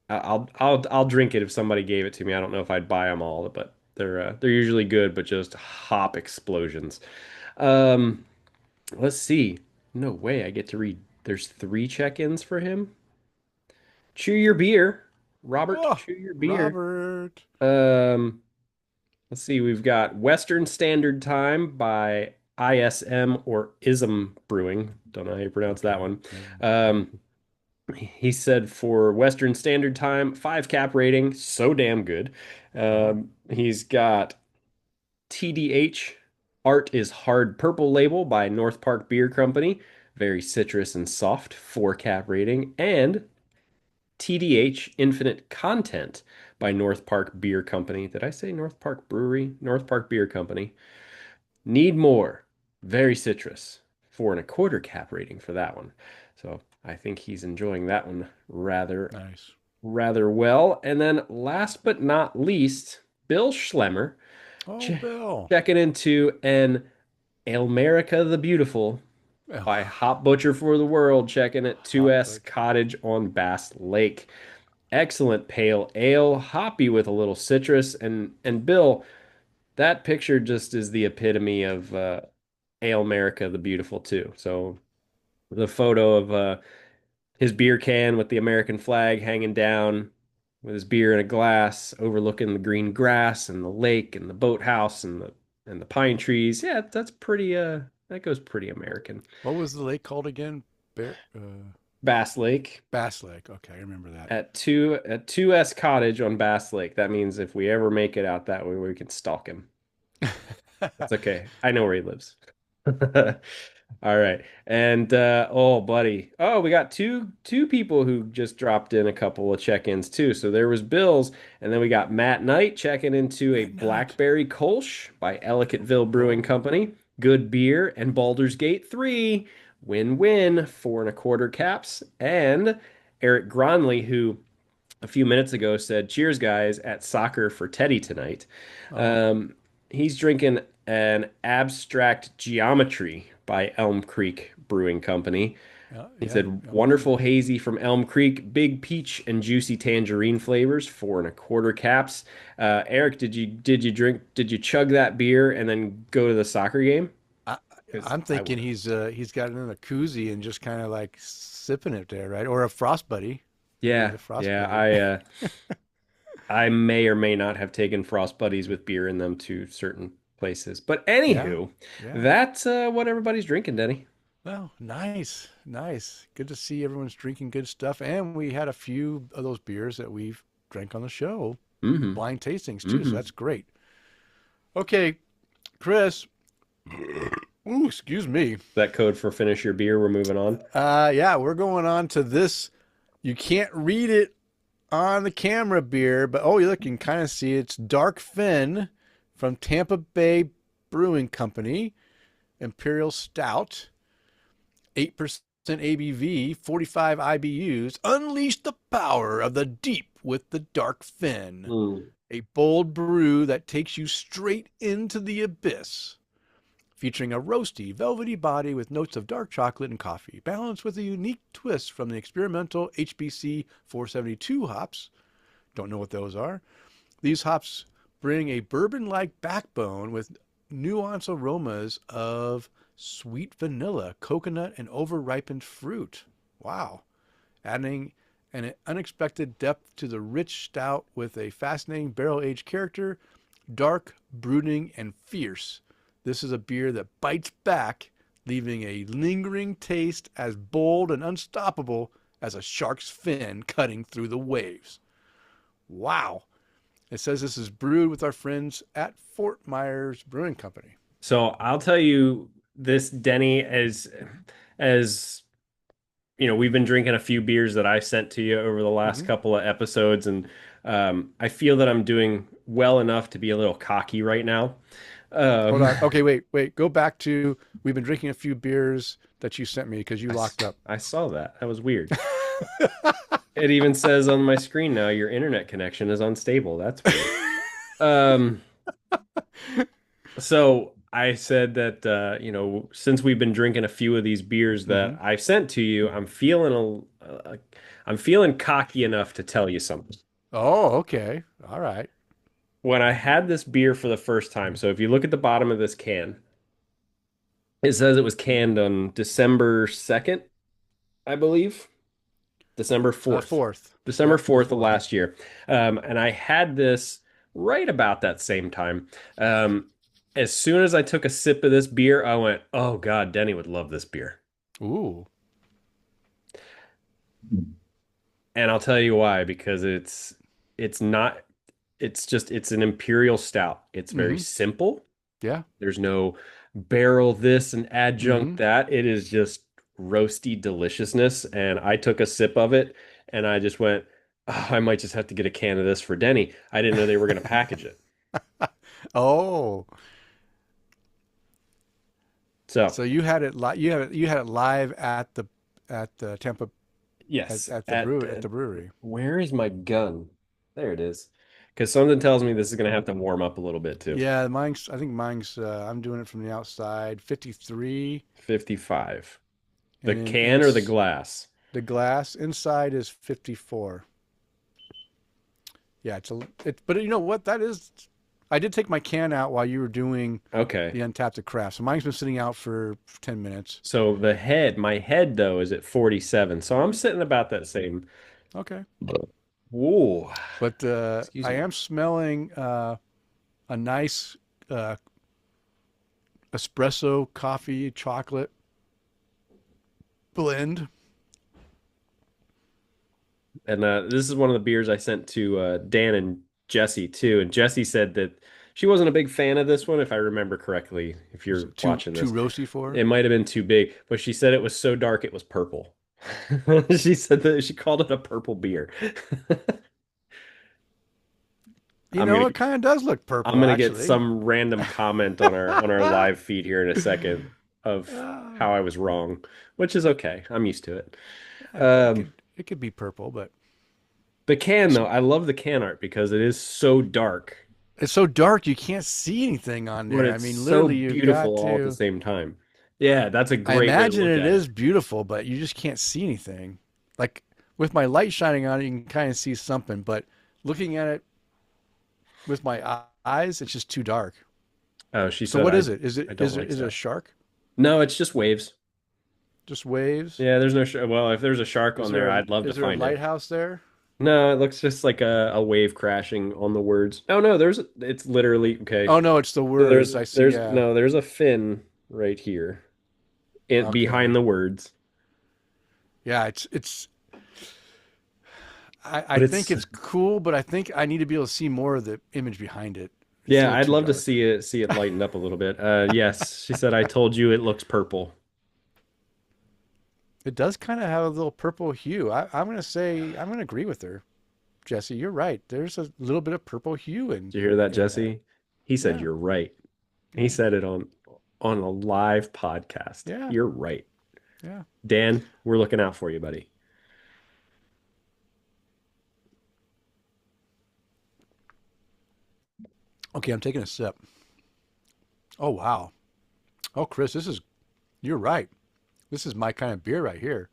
Speaker 2: I'll drink it if somebody gave it to me. I don't know if I'd buy them all, but they're usually good, but just hop explosions. Um, let's see. No way, I get to read. There's 3 check-ins for him. Chew your beer, Robert.
Speaker 1: Oh,
Speaker 2: Chew your beer.
Speaker 1: Robert.
Speaker 2: Um, let's see. We've got Western Standard Time by ISM or ISM Brewing. Don't know how you pronounce that
Speaker 1: Okay.
Speaker 2: one.
Speaker 1: Yeah.
Speaker 2: Um, he said for Western Standard Time, 5 cap rating, so damn good.
Speaker 1: Uh-huh.
Speaker 2: He's got TDH Art is Hard Purple Label by North Park Beer Company, very citrus and soft, 4 cap rating, and TDH Infinite Content by North Park Beer Company. Did I say North Park Brewery? North Park Beer Company. Need More. Very citrus. 4.25 cap rating for that one. So I think he's enjoying that one
Speaker 1: Nice.
Speaker 2: rather well. And then last but not least, Bill Schlemmer
Speaker 1: Oh,
Speaker 2: ch
Speaker 1: Bill.
Speaker 2: checking into an Almerica the Beautiful
Speaker 1: Oh,
Speaker 2: by Hop Butcher for the World, checking at
Speaker 1: hot
Speaker 2: 2S
Speaker 1: butcher.
Speaker 2: Cottage on Bass Lake. Excellent pale ale, hoppy with a little citrus. And Bill, that picture just is the epitome of Ale America the Beautiful too. So the photo of his beer can with the American flag hanging down, with his beer in a glass, overlooking the green grass and the lake and the boathouse and the pine trees. Yeah, that's pretty. That goes pretty American.
Speaker 1: What was the lake called again? Bear,
Speaker 2: Bass Lake.
Speaker 1: Bass Lake. Okay, I remember that.
Speaker 2: At 2S Cottage on Bass Lake. That means if we ever make it out that way, we can stalk him. That's okay. I know where he lives. All right. And oh buddy. Oh, we got two people who just dropped in a couple of check-ins too. So there was Bill's, and then we got Matt Knight checking into a
Speaker 1: That night.
Speaker 2: Blackberry Kolsch by Ellicottville Brewing
Speaker 1: Oh,
Speaker 2: Company. Good beer and Baldur's Gate 3. Win-win, 4.25 caps. And Eric Gronley, who a few minutes ago said, "Cheers, guys, at soccer for Teddy tonight."
Speaker 1: oh,
Speaker 2: Um, he's drinking an Abstract Geometry by Elm Creek Brewing Company.
Speaker 1: yeah,
Speaker 2: He
Speaker 1: yeah.
Speaker 2: said,
Speaker 1: Elm Creek.
Speaker 2: "Wonderful hazy from Elm Creek, big peach and juicy tangerine flavors, 4.25 caps." Eric, Did you chug that beer and then go to the soccer game?
Speaker 1: I,
Speaker 2: Because
Speaker 1: I'm
Speaker 2: I
Speaker 1: thinking
Speaker 2: would have.
Speaker 1: he's got it in a koozie and just kind of like sipping it there, right? Or a frost buddy. Maybe
Speaker 2: Yeah,
Speaker 1: the frost
Speaker 2: yeah.
Speaker 1: buddy.
Speaker 2: I may or may not have taken Frost Buddies with beer in them to certain places. But
Speaker 1: Yeah.
Speaker 2: anywho,
Speaker 1: Yeah.
Speaker 2: that's what everybody's drinking, Denny.
Speaker 1: Well, nice. Nice. Good to see everyone's drinking good stuff. And we had a few of those beers that we've drank on the show,
Speaker 2: Mm-hmm.
Speaker 1: blind tastings too. So
Speaker 2: Mm-hmm.
Speaker 1: that's great. Okay, Kris. Ooh, excuse me.
Speaker 2: That code for finish your beer. We're moving on.
Speaker 1: Yeah, we're going on to this. You can't read it on the camera beer, but oh, you look, you can kind of see it's Dark Fin from Tampa Bay Brewing Company, Imperial Stout, 8% ABV, 45 IBUs. Unleash the power of the deep with the Dark Fin.
Speaker 2: Mm.
Speaker 1: A bold brew that takes you straight into the abyss. Featuring a roasty, velvety body with notes of dark chocolate and coffee, balanced with a unique twist from the experimental HBC 472 hops. Don't know what those are. These hops bring a bourbon-like backbone with nuanced aromas of sweet vanilla, coconut, and over-ripened fruit. Wow. Adding an unexpected depth to the rich stout with a fascinating barrel-aged character, dark, brooding, and fierce. This is a beer that bites back, leaving a lingering taste as bold and unstoppable as a shark's fin cutting through the waves. Wow. It says this is brewed with our friends at Fort Myers Brewing Company.
Speaker 2: So I'll tell you this, Denny, as you know, we've been drinking a few beers that I sent to you over the last
Speaker 1: Mm-hmm.
Speaker 2: couple of episodes, and I feel that I'm doing well enough to be a little cocky right now.
Speaker 1: Hold
Speaker 2: Um,
Speaker 1: on. Okay, wait. Go back to we've been drinking a few beers that you sent me because you
Speaker 2: I, s-
Speaker 1: locked up.
Speaker 2: I saw that. That was weird. It even says on my screen now your internet connection is unstable. That's weird. Um, so I said that since we've been drinking a few of these beers
Speaker 1: Mm-hmm.
Speaker 2: that I sent to you, I'm feeling cocky enough to tell you something.
Speaker 1: Oh, okay. All right.
Speaker 2: When I had this beer for the first time, so if you look at the bottom of this can, it says it was canned on December 2nd, I believe. December 4th.
Speaker 1: Fourth.
Speaker 2: December
Speaker 1: Yep, the
Speaker 2: 4th of
Speaker 1: fourth.
Speaker 2: last year. And I had this right about that same time. As soon as I took a sip of this beer, I went, "Oh God, Denny would love this beer."
Speaker 1: Ooh.
Speaker 2: And I'll tell you why, because it's not it's an imperial stout. It's very
Speaker 1: Mm-hmm.
Speaker 2: simple.
Speaker 1: Yeah.
Speaker 2: There's no barrel this and adjunct
Speaker 1: Mm-hmm.
Speaker 2: that. It is just roasty deliciousness. And I took a sip of it and I just went, "Oh, I might just have to get a can of this for Denny." I didn't know they were going to package it.
Speaker 1: Oh,
Speaker 2: So,
Speaker 1: so you had it you had it live at the Tampa
Speaker 2: yes,
Speaker 1: at the brewery.
Speaker 2: where is my gun? There it is. Because something tells me this is going to have to warm up a little bit too.
Speaker 1: Yeah, mine's I think mine's I'm doing it from the outside, 53,
Speaker 2: 55. The
Speaker 1: and then
Speaker 2: can or the glass?
Speaker 1: the glass inside is 54. Yeah, but you know what that is? I did take my can out while you were doing
Speaker 2: Okay.
Speaker 1: the Untapped Craft. So mine's been sitting out for 10 minutes.
Speaker 2: So my head though is at 47. So I'm sitting about that same.
Speaker 1: Okay.
Speaker 2: Whoa.
Speaker 1: But
Speaker 2: Excuse
Speaker 1: I
Speaker 2: me.
Speaker 1: am smelling a nice uh, espresso coffee chocolate blend.
Speaker 2: And this is one of the beers I sent to Dan and Jesse too. And Jesse said that she wasn't a big fan of this one, if I remember correctly, if
Speaker 1: Was
Speaker 2: you're
Speaker 1: it
Speaker 2: watching
Speaker 1: too
Speaker 2: this.
Speaker 1: roasty for her?
Speaker 2: It might have been too big, but she said it was so dark it was purple. She said that she called it a purple beer.
Speaker 1: You
Speaker 2: I'm gonna
Speaker 1: know, it kind of does look
Speaker 2: I'm
Speaker 1: purple,
Speaker 2: gonna get
Speaker 1: actually.
Speaker 2: some random comment on our live feed here in a second of
Speaker 1: Ah,
Speaker 2: how I was wrong, which is okay. I'm used to it.
Speaker 1: it
Speaker 2: Um,
Speaker 1: could be purple, but
Speaker 2: the can though, I love the can art because it is so dark,
Speaker 1: it's so dark you can't see anything on
Speaker 2: but
Speaker 1: there. I
Speaker 2: it's
Speaker 1: mean,
Speaker 2: so
Speaker 1: literally, you've
Speaker 2: beautiful
Speaker 1: got
Speaker 2: all at the
Speaker 1: to.
Speaker 2: same time. Yeah, that's a
Speaker 1: I
Speaker 2: great way to
Speaker 1: imagine
Speaker 2: look
Speaker 1: it
Speaker 2: at
Speaker 1: is
Speaker 2: it.
Speaker 1: beautiful, but you just can't see anything. Like with my light shining on it, you can kind of see something, but looking at it with my eyes, it's just too dark.
Speaker 2: Oh, she
Speaker 1: So
Speaker 2: said
Speaker 1: what is it?
Speaker 2: I don't like
Speaker 1: Is it a
Speaker 2: stuff.
Speaker 1: shark?
Speaker 2: No, it's just waves.
Speaker 1: Just waves?
Speaker 2: Yeah, there's no sh well, if there's a shark on there, I'd love to
Speaker 1: Is there a
Speaker 2: find it.
Speaker 1: lighthouse there?
Speaker 2: No, it looks just like a wave crashing on the words. Oh no, it's literally okay.
Speaker 1: Oh no, it's the
Speaker 2: So
Speaker 1: words. I see. Yeah.
Speaker 2: there's a fin right here. It behind
Speaker 1: Okay.
Speaker 2: the words.
Speaker 1: Yeah, it's I
Speaker 2: But
Speaker 1: think
Speaker 2: it's
Speaker 1: it's cool, but I think I need to be able to see more of the image behind it. It's a
Speaker 2: yeah,
Speaker 1: little
Speaker 2: I'd
Speaker 1: too
Speaker 2: love to
Speaker 1: dark.
Speaker 2: see it lighten up a little bit. Yes, she said I told you it looks purple.
Speaker 1: It does kind of have a little purple hue. I'm gonna say I'm gonna agree with her, Jesse. You're right. There's a little bit of purple hue
Speaker 2: Did you hear that,
Speaker 1: in there.
Speaker 2: Jesse? He said
Speaker 1: Yeah,
Speaker 2: you're right. He
Speaker 1: yeah,
Speaker 2: said it on a live podcast.
Speaker 1: yeah,
Speaker 2: You're right.
Speaker 1: yeah.
Speaker 2: Dan, we're looking out for you, buddy.
Speaker 1: Okay, I'm taking a sip. Oh wow. Oh, Kris, you're right. This is my kind of beer right here.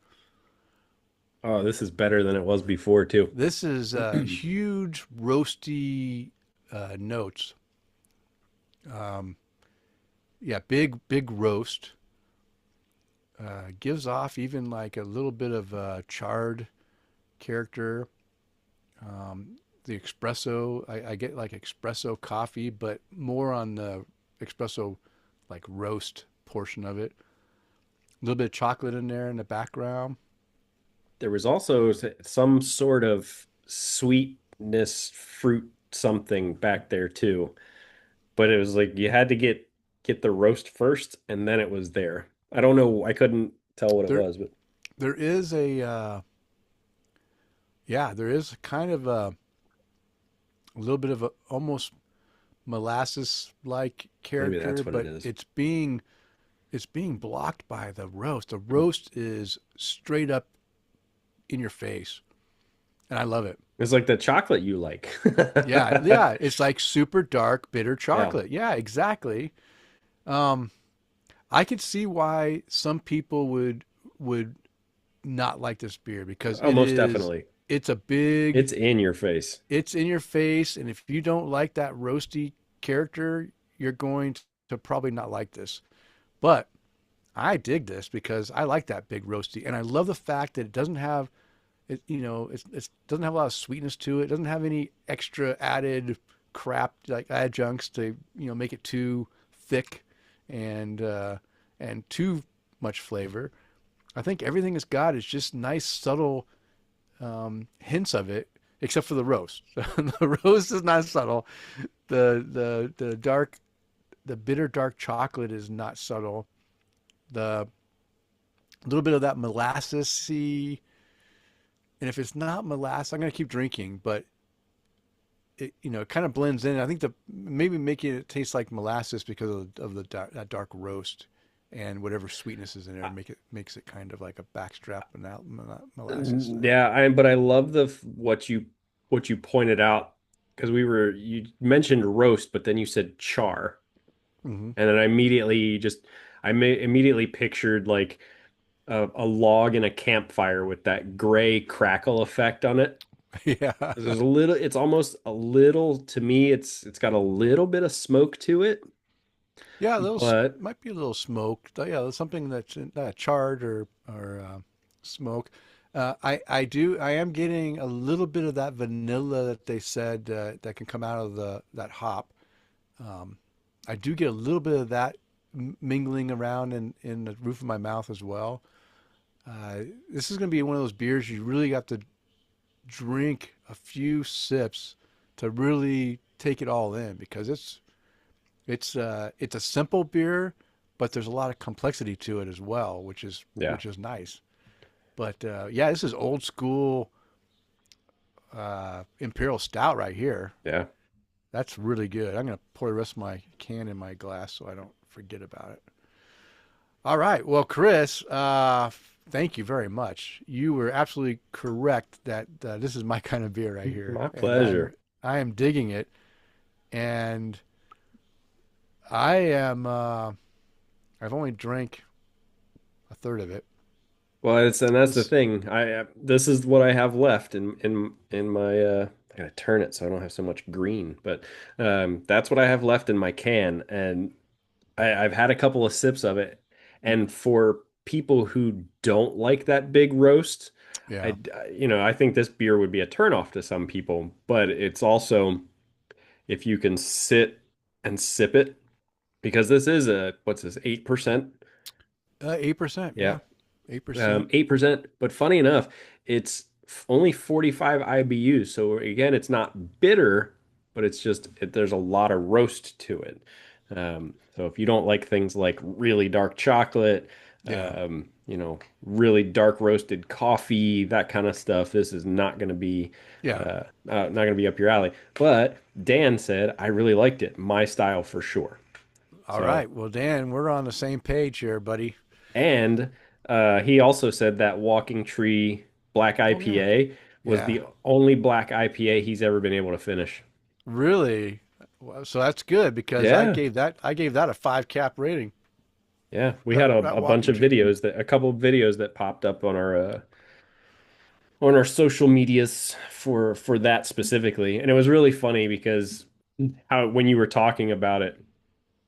Speaker 2: Oh, this is better than it was before too.
Speaker 1: This is huge roasty notes. Um, yeah, big roast. Gives off even like a little bit of charred character. The espresso, I get like espresso coffee, but more on the espresso like roast portion of it. A little bit of chocolate in there in the background.
Speaker 2: There was also some sort of sweetness, fruit something back there too. But it was like you had to get the roast first and then it was there. I don't know. I couldn't tell what it
Speaker 1: There
Speaker 2: was, but
Speaker 1: there is a yeah, there is kind of a little bit of a almost molasses like
Speaker 2: maybe
Speaker 1: character,
Speaker 2: that's what it
Speaker 1: but
Speaker 2: is.
Speaker 1: it's being blocked by the roast. The roast is straight up in your face, and I love it.
Speaker 2: It's like the chocolate you like.
Speaker 1: Yeah, yeah, it's like super dark, bitter
Speaker 2: Yeah.
Speaker 1: chocolate. Yeah, exactly. Um, I could see why some people would not like this beer because
Speaker 2: Oh, most definitely.
Speaker 1: it's a big
Speaker 2: It's in your face.
Speaker 1: it's in your face, and if you don't like that roasty character, you're going to probably not like this. But I dig this because I like that big roasty, and I love the fact that it doesn't have it. It doesn't have a lot of sweetness to it. It doesn't have any extra added crap like adjuncts to make it too thick and too much flavor. I think everything it's got is just nice, subtle hints of it, except for the roast. The roast is not subtle. The dark, the bitter dark chocolate is not subtle. The little bit of that molassesy, and if it's not molasses, I'm gonna keep drinking, but it kind of blends in. I think the maybe making it taste like molasses because of that dark roast and whatever sweetness is in there makes it kind of like a backstrap and molasses thing.
Speaker 2: Yeah, but I love what you pointed out because you mentioned roast, but then you said char,
Speaker 1: Hmm.
Speaker 2: and then immediately pictured like a log in a campfire with that gray crackle effect on it.
Speaker 1: Yeah.
Speaker 2: There's a little, it's almost a little to me. It's got a little bit of smoke to it,
Speaker 1: Yeah, a little
Speaker 2: but
Speaker 1: might be a little smoked. Yeah, there's something that's charred or smoke. I am getting a little bit of that vanilla that they said that can come out of the that hop. Um, I do get a little bit of that mingling around in the roof of my mouth as well. This is going to be one of those beers you really got to drink a few sips to really take it all in because it's a simple beer, but there's a lot of complexity to it as well,
Speaker 2: yeah,
Speaker 1: which is nice. But yeah, this is old school Imperial Stout right here.
Speaker 2: yeah.
Speaker 1: That's really good. I'm gonna pour the rest of my can in my glass so I don't forget about it. All right, well, Kris, thank you very much. You were absolutely correct that this is my kind of beer right here,
Speaker 2: My
Speaker 1: and
Speaker 2: pleasure.
Speaker 1: I am digging it, and I am. I've only drank a third of it.
Speaker 2: Well, and that's the
Speaker 1: This
Speaker 2: thing. This is what I have left in my I gotta turn it so I don't have so much green, but that's what I have left in my can, and I've had a couple of sips of it, and for people who don't like that big roast,
Speaker 1: Yeah.
Speaker 2: I think this beer would be a turnoff to some people, but it's also if you can sit and sip it, because this is what's this, 8%?
Speaker 1: 8%.
Speaker 2: Yeah,
Speaker 1: Yeah. 8%.
Speaker 2: 8%. But funny enough, it's only 45 IBUs. So again, it's not bitter, but there's a lot of roast to it. So if you don't like things like really dark chocolate,
Speaker 1: Yeah.
Speaker 2: really dark roasted coffee, that kind of stuff, this is
Speaker 1: Yeah.
Speaker 2: not going to be up your alley. But Dan said, I really liked it. My style for sure.
Speaker 1: All
Speaker 2: So,
Speaker 1: right. Well, Dan, we're on the same page here, buddy.
Speaker 2: and he also said that Walking Tree Black
Speaker 1: Oh, yeah.
Speaker 2: IPA was
Speaker 1: Yeah.
Speaker 2: the only black IPA he's ever been able to finish.
Speaker 1: Really? Well, so that's good because
Speaker 2: Yeah.
Speaker 1: I gave that a 5 cap rating.
Speaker 2: Yeah. We
Speaker 1: That,
Speaker 2: had a
Speaker 1: that
Speaker 2: bunch
Speaker 1: walking
Speaker 2: of
Speaker 1: tree.
Speaker 2: a couple of videos that popped up on our social medias for that specifically. And it was really funny because how when you were talking about it,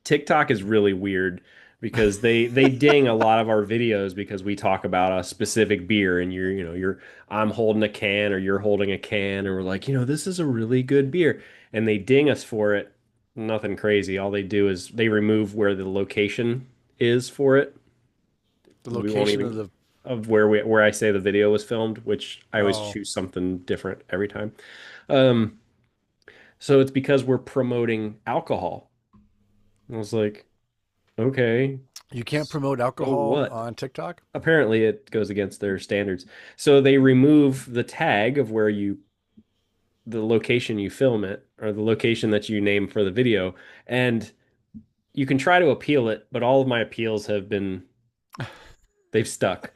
Speaker 2: TikTok is really weird because they ding a lot of our videos because we talk about a specific beer and you're I'm holding a can or you're holding a can and we're like, this is a really good beer and they ding us for it. Nothing crazy. All they do is they remove where the location is for it.
Speaker 1: The
Speaker 2: We won't
Speaker 1: location
Speaker 2: even
Speaker 1: of the
Speaker 2: of where I say the video was filmed, which I always
Speaker 1: oh,
Speaker 2: choose something different every time. Um, so it's because we're promoting alcohol. I was like, okay,
Speaker 1: you can't promote
Speaker 2: so
Speaker 1: alcohol
Speaker 2: what?
Speaker 1: on TikTok?
Speaker 2: Apparently, it goes against their standards. So they remove the tag of the location you film it, or the location that you name for the video. And you can try to appeal it, but all of my appeals they've stuck.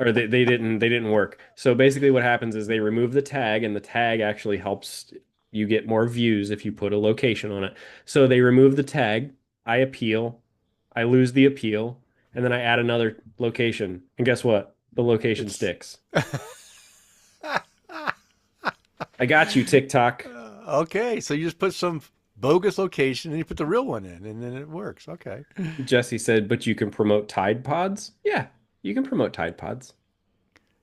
Speaker 2: Or they didn't work. So basically what happens is they remove the tag and the tag actually helps you get more views if you put a location on it. So they remove the tag, I appeal, I lose the appeal, and then I add another location. And guess what? The location
Speaker 1: It's
Speaker 2: sticks. I got you, TikTok.
Speaker 1: okay. So you just put some bogus location and you put the real one in, and then it works. Okay.
Speaker 2: Jesse said, but you can promote Tide Pods? Yeah, you can promote Tide Pods.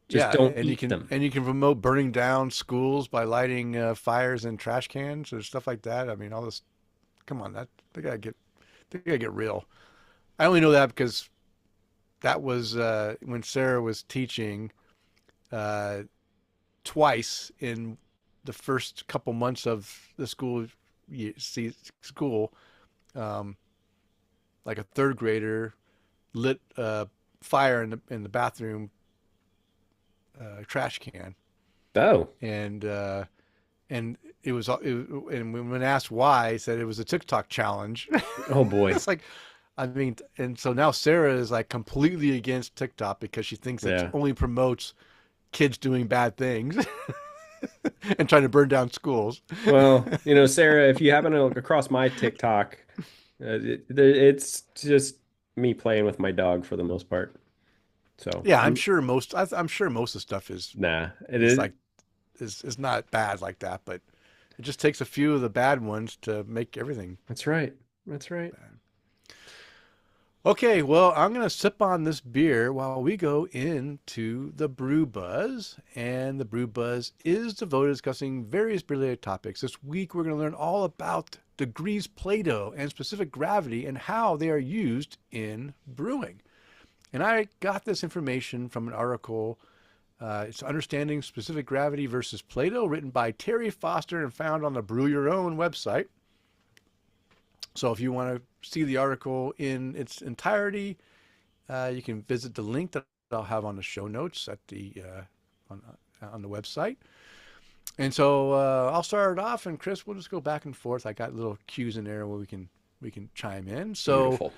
Speaker 2: Just
Speaker 1: Yeah,
Speaker 2: don't
Speaker 1: and
Speaker 2: eat them.
Speaker 1: you can promote burning down schools by lighting fires in trash cans or stuff like that. I mean, all this. Come on, that they gotta get real. I only know that because that was when Sarah was teaching uh, twice in the first couple months of the school. Um, like a third grader lit a fire in the bathroom trash can,
Speaker 2: Oh,
Speaker 1: and and and when asked why, he said it was a TikTok challenge.
Speaker 2: oh boy.
Speaker 1: It's like, I mean, and so now Sarah is like completely against TikTok because she thinks it
Speaker 2: Yeah.
Speaker 1: only promotes kids doing bad things and trying to burn down schools.
Speaker 2: Well, Sarah, if you happen to look across my TikTok, it's just me playing with my dog for the most part. So
Speaker 1: Yeah,
Speaker 2: I'm
Speaker 1: I'm sure most of the stuff
Speaker 2: nah. It
Speaker 1: is
Speaker 2: is.
Speaker 1: like is not bad like that, but it just takes a few of the bad ones to make everything
Speaker 2: That's right. That's right.
Speaker 1: bad. Okay, well, I'm going to sip on this beer while we go into the Brew Buzz. And the Brew Buzz is devoted to discussing various beer-related topics. This week, we're going to learn all about degrees Plato and specific gravity and how they are used in brewing. And I got this information from an article. It's Understanding Specific Gravity versus Plato, written by Terry Foster and found on the Brew Your Own website. So if you want to see the article in its entirety, you can visit the link that I'll have on the show notes at on the website. And so I'll start it off, and Kris, we'll just go back and forth. I got little cues in there where we can chime in. So
Speaker 2: Beautiful.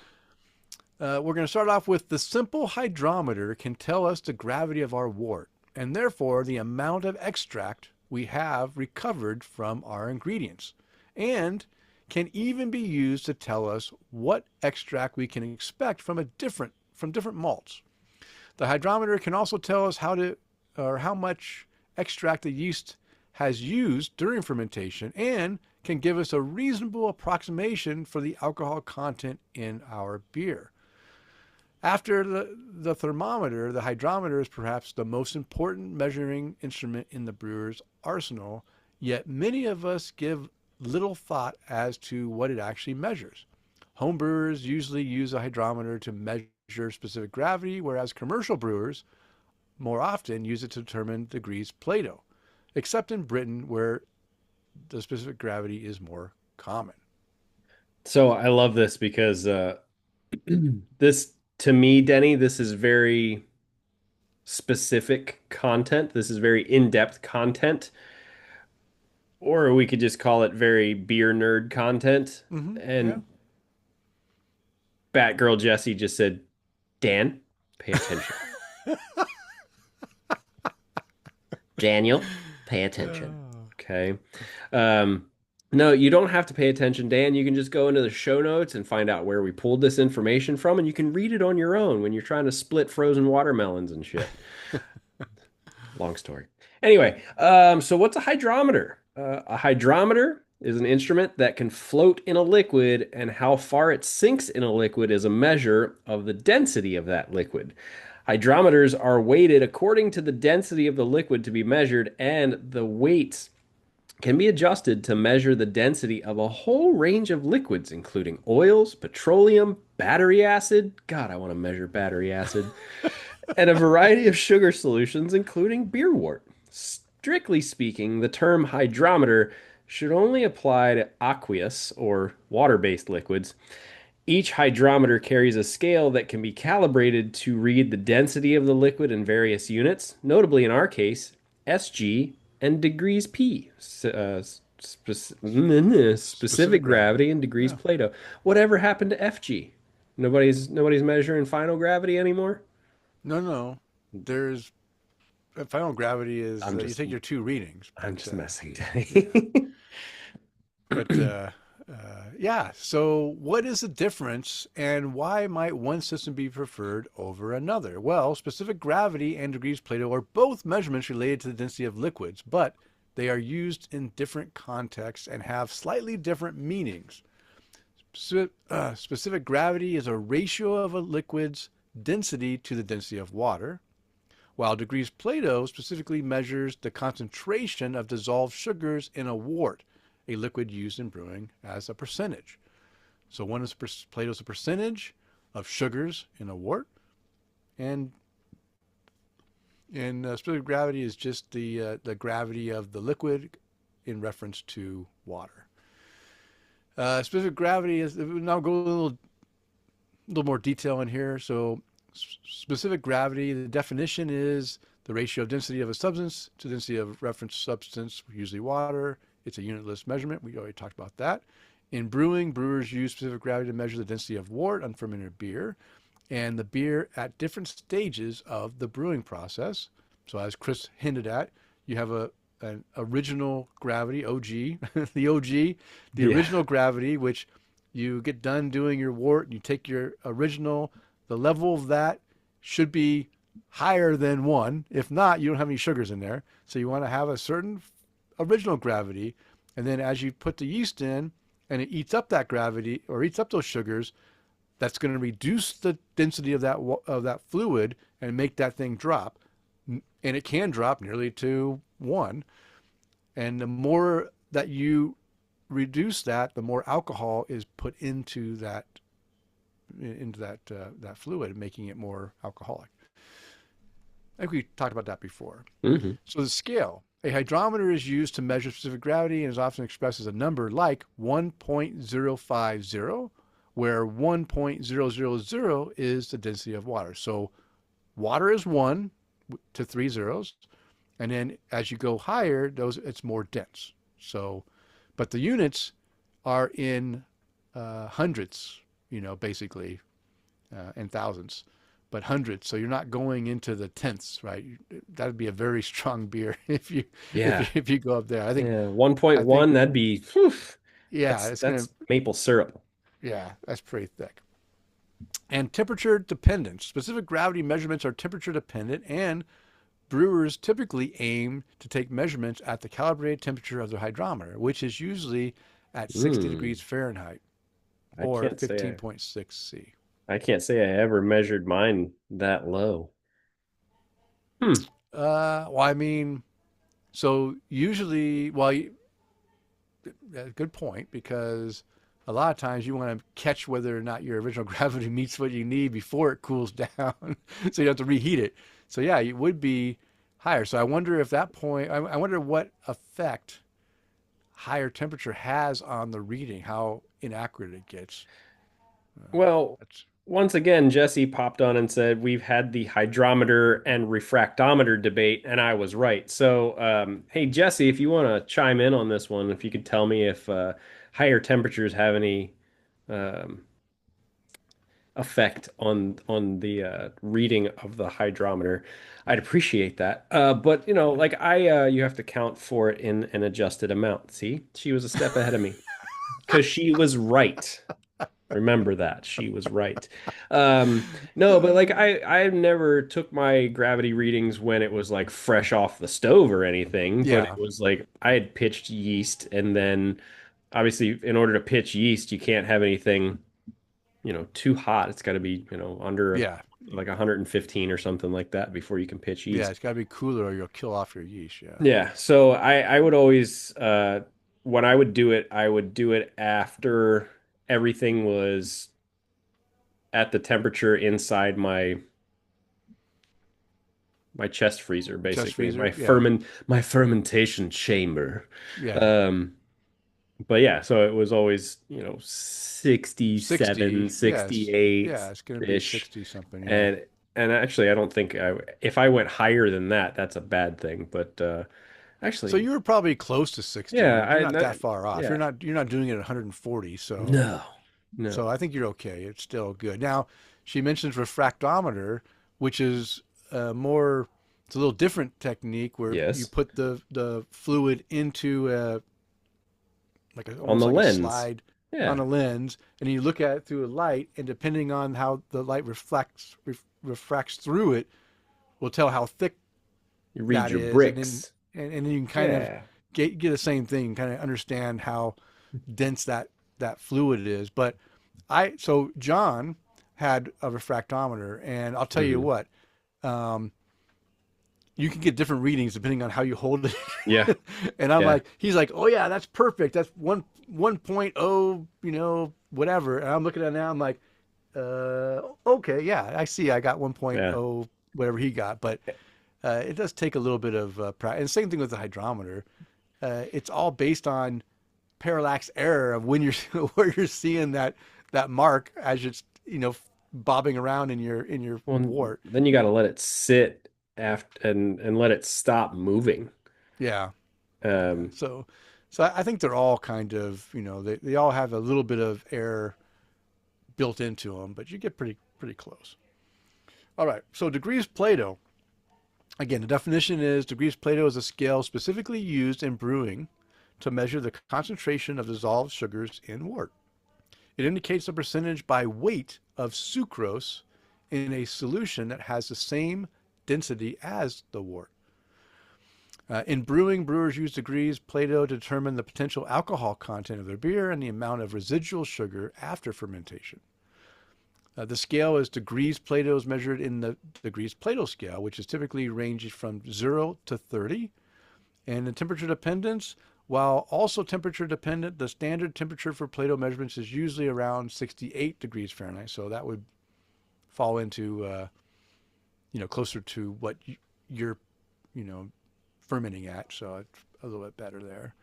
Speaker 1: we're going to start off with the simple hydrometer can tell us the gravity of our wort, and therefore the amount of extract we have recovered from our ingredients, and can even be used to tell us what extract we can expect from different malts. The hydrometer can also tell us how much extract the yeast has used during fermentation and can give us a reasonable approximation for the alcohol content in our beer. After the thermometer, the hydrometer is perhaps the most important measuring instrument in the brewer's arsenal, yet many of us give little thought as to what it actually measures. Home brewers usually use a hydrometer to measure specific gravity, whereas commercial brewers more often use it to determine degrees Plato, except in Britain where the specific gravity is more common.
Speaker 2: So I love this because this, to me, Denny, this is very specific content. This is very in-depth content, or we could just call it very beer nerd content.
Speaker 1: Yeah.
Speaker 2: And Batgirl Jesse just said, Dan, pay attention. Daniel, pay attention.
Speaker 1: Oh.
Speaker 2: Okay. Um, no, you don't have to pay attention, Dan. You can just go into the show notes and find out where we pulled this information from, and you can read it on your own when you're trying to split frozen watermelons and shit. Long story. Anyway, so what's a hydrometer? A hydrometer is an instrument that can float in a liquid, and how far it sinks in a liquid is a measure of the density of that liquid. Hydrometers are weighted according to the density of the liquid to be measured, and the weights can be adjusted to measure the density of a whole range of liquids, including oils, petroleum, battery acid. God, I want to measure battery acid. And a variety of sugar solutions, including beer wort. Strictly speaking, the term hydrometer should only apply to aqueous or water-based liquids. Each hydrometer carries a scale that can be calibrated to read the density of the liquid in various units, notably in our case, SG and degrees P, specific
Speaker 1: Specific
Speaker 2: gravity
Speaker 1: gravity.
Speaker 2: and degrees
Speaker 1: Yeah.
Speaker 2: Plato. Whatever happened to FG? Nobody's measuring final gravity anymore?
Speaker 1: No, no. There's final gravity is
Speaker 2: I'm
Speaker 1: you
Speaker 2: just
Speaker 1: take your two readings,
Speaker 2: I'm just messing,
Speaker 1: yeah,
Speaker 2: Denny.
Speaker 1: but yeah. So, what is the difference, and why might one system be preferred over another? Well, specific gravity and degrees Plato are both measurements related to the density of liquids, but they are used in different contexts and have slightly different meanings. Specific gravity is a ratio of a liquid's density to the density of water, while degrees Plato specifically measures the concentration of dissolved sugars in a wort, a liquid used in brewing as a percentage. So one is Plato's a percentage of sugars in a wort, and specific gravity is just the gravity of the liquid in reference to water. Specific gravity is now go a little more detail in here. So specific gravity, the definition is the ratio of density of a substance to density of reference substance, usually water. It's a unitless measurement. We already talked about that. In brewing, brewers use specific gravity to measure the density of wort, unfermented beer, and the beer at different stages of the brewing process. So as Kris hinted at, you have an original gravity, OG, the OG, the
Speaker 2: Yeah.
Speaker 1: original gravity, which you get done doing your wort, and you take your original, the level of that should be higher than 1. If not, you don't have any sugars in there. So you want to have a certain original gravity. And then as you put the yeast in and it eats up that gravity or eats up those sugars, that's going to reduce the density of that fluid and make that thing drop. And it can drop nearly to 1. And the more that you reduce that, the more alcohol is put into that that fluid, making it more alcoholic. I think we talked about that before.
Speaker 2: Hmm.
Speaker 1: So the scale. A hydrometer is used to measure specific gravity and is often expressed as a number like 1.050, where 1.000 is the density of water. So water is 1 to 3 zeros, and then as you go higher, it's more dense. So, but the units are in hundreds, basically, and thousands, but hundreds. So you're not going into the tenths, right? That'd be a very strong beer if you
Speaker 2: Yeah.
Speaker 1: if you go up there. I think
Speaker 2: Yeah.
Speaker 1: I think
Speaker 2: 1.1, that'd be whew,
Speaker 1: yeah,
Speaker 2: that's
Speaker 1: it's gonna
Speaker 2: that's maple syrup.
Speaker 1: yeah, that's pretty thick. And temperature dependent. Specific gravity measurements are temperature dependent, and brewers typically aim to take measurements at the calibrated temperature of the hydrometer, which is usually at 60
Speaker 2: Mm,
Speaker 1: degrees Fahrenheit
Speaker 2: I
Speaker 1: or
Speaker 2: can't say
Speaker 1: 15.6 C.
Speaker 2: I can't say I ever measured mine that low. Hmm.
Speaker 1: Well, I mean, so usually, good point, because a lot of times you want to catch whether or not your original gravity meets what you need before it cools down, so you don't have to reheat it. So yeah, it would be higher. So I wonder if that point, I wonder what effect higher temperature has on the reading, how inaccurate it gets.
Speaker 2: Well,
Speaker 1: That's
Speaker 2: once again, Jesse popped on and said we've had the hydrometer and refractometer debate, and I was right. So, hey, Jesse, if you want to chime in on this one, if you could tell me if higher temperatures have any um, effect on the reading of the hydrometer, I'd appreciate that. But like you have to count for it in an adjusted amount. See, she was a step ahead of me because she was right. Remember that she was right. No, but like I never took my gravity readings when it was like fresh off the stove or anything, but it
Speaker 1: yeah,
Speaker 2: was like I had pitched yeast and then obviously in order to pitch yeast, you can't have anything, too hot. It's got to be, under
Speaker 1: yeah,
Speaker 2: like 115 or something like that before you can pitch
Speaker 1: yeah.
Speaker 2: yeast.
Speaker 1: It's got to be cooler, or you'll kill off your yeast. Yeah.
Speaker 2: Yeah, so I would always when I would do it, I would do it after everything was at the temperature inside my chest freezer,
Speaker 1: Chest
Speaker 2: basically
Speaker 1: freezer. Yeah,
Speaker 2: my fermentation chamber.
Speaker 1: yeah.
Speaker 2: Um, but yeah, so it was always
Speaker 1: 60.
Speaker 2: 67,
Speaker 1: Yes. Yeah,
Speaker 2: 68
Speaker 1: it's going to be
Speaker 2: ish,
Speaker 1: 60 something. Yeah.
Speaker 2: and actually I don't think if I went higher than that, that's a bad thing. But
Speaker 1: So
Speaker 2: actually,
Speaker 1: you were probably close to 60.
Speaker 2: yeah,
Speaker 1: You're not that far off.
Speaker 2: yeah,
Speaker 1: You're not doing it at 140.
Speaker 2: no,
Speaker 1: So
Speaker 2: no,
Speaker 1: I think you're okay. It's still good. Now, she mentions refractometer, which is more. It's a little different technique where you
Speaker 2: yes,
Speaker 1: put the fluid into
Speaker 2: on
Speaker 1: almost
Speaker 2: the
Speaker 1: like a
Speaker 2: lens,
Speaker 1: slide on
Speaker 2: yeah,
Speaker 1: a lens, and you look at it through a light, and depending on how the light refracts through it, will tell how thick
Speaker 2: you read
Speaker 1: that
Speaker 2: your
Speaker 1: is,
Speaker 2: bricks,
Speaker 1: and then you can kind of
Speaker 2: yeah.
Speaker 1: get the same thing, kind of understand how dense that fluid is. But John had a refractometer, and I'll tell you
Speaker 2: Hmm.
Speaker 1: what, um, you can get different readings depending on how you hold
Speaker 2: Yeah,
Speaker 1: it. And
Speaker 2: yeah.
Speaker 1: he's like, oh yeah, that's perfect. That's 1.0, whatever. And I'm looking at it now, I'm like, okay, yeah, I see. I got
Speaker 2: Yeah.
Speaker 1: 1.0 whatever he got, but it does take a little bit of practice. And same thing with the hydrometer. It's all based on parallax error of when you're where you're seeing that mark as it's bobbing around in your
Speaker 2: Well,
Speaker 1: wart.
Speaker 2: then you got to let it sit after and let it stop moving.
Speaker 1: Yeah, yeah.
Speaker 2: Um,
Speaker 1: So I think they're all kind of they all have a little bit of error built into them, but you get pretty close. All right. So degrees Plato. Again, the definition is degrees Plato is a scale specifically used in brewing to measure the concentration of dissolved sugars in wort. It indicates the percentage by weight of sucrose in a solution that has the same density as the wort. In brewing, brewers use degrees Plato to determine the potential alcohol content of their beer and the amount of residual sugar after fermentation. The scale is degrees Plato is measured in the degrees Plato scale, which is typically ranges from 0 to 30. And the temperature dependence, while also temperature dependent, the standard temperature for Plato measurements is usually around 68 degrees Fahrenheit. So that would fall into, closer to what you're, you know, fermenting at. So it's a little bit better there.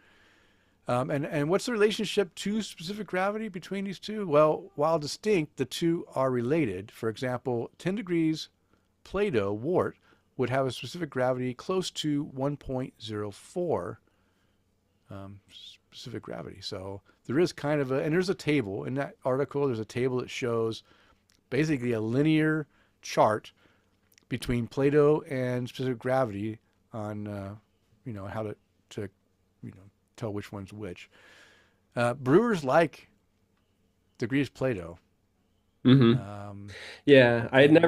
Speaker 1: And what's the relationship to specific gravity between these two? Well, while distinct, the two are related. For example, 10 degrees Plato wort would have a specific gravity close to 1.04 specific gravity. So there is kind of and there's a table in that article. There's a table that shows basically a linear chart between Plato and specific gravity on, how to, tell which one's which. Brewers like degrees Plato.
Speaker 2: hmm
Speaker 1: Um,
Speaker 2: Yeah,
Speaker 1: and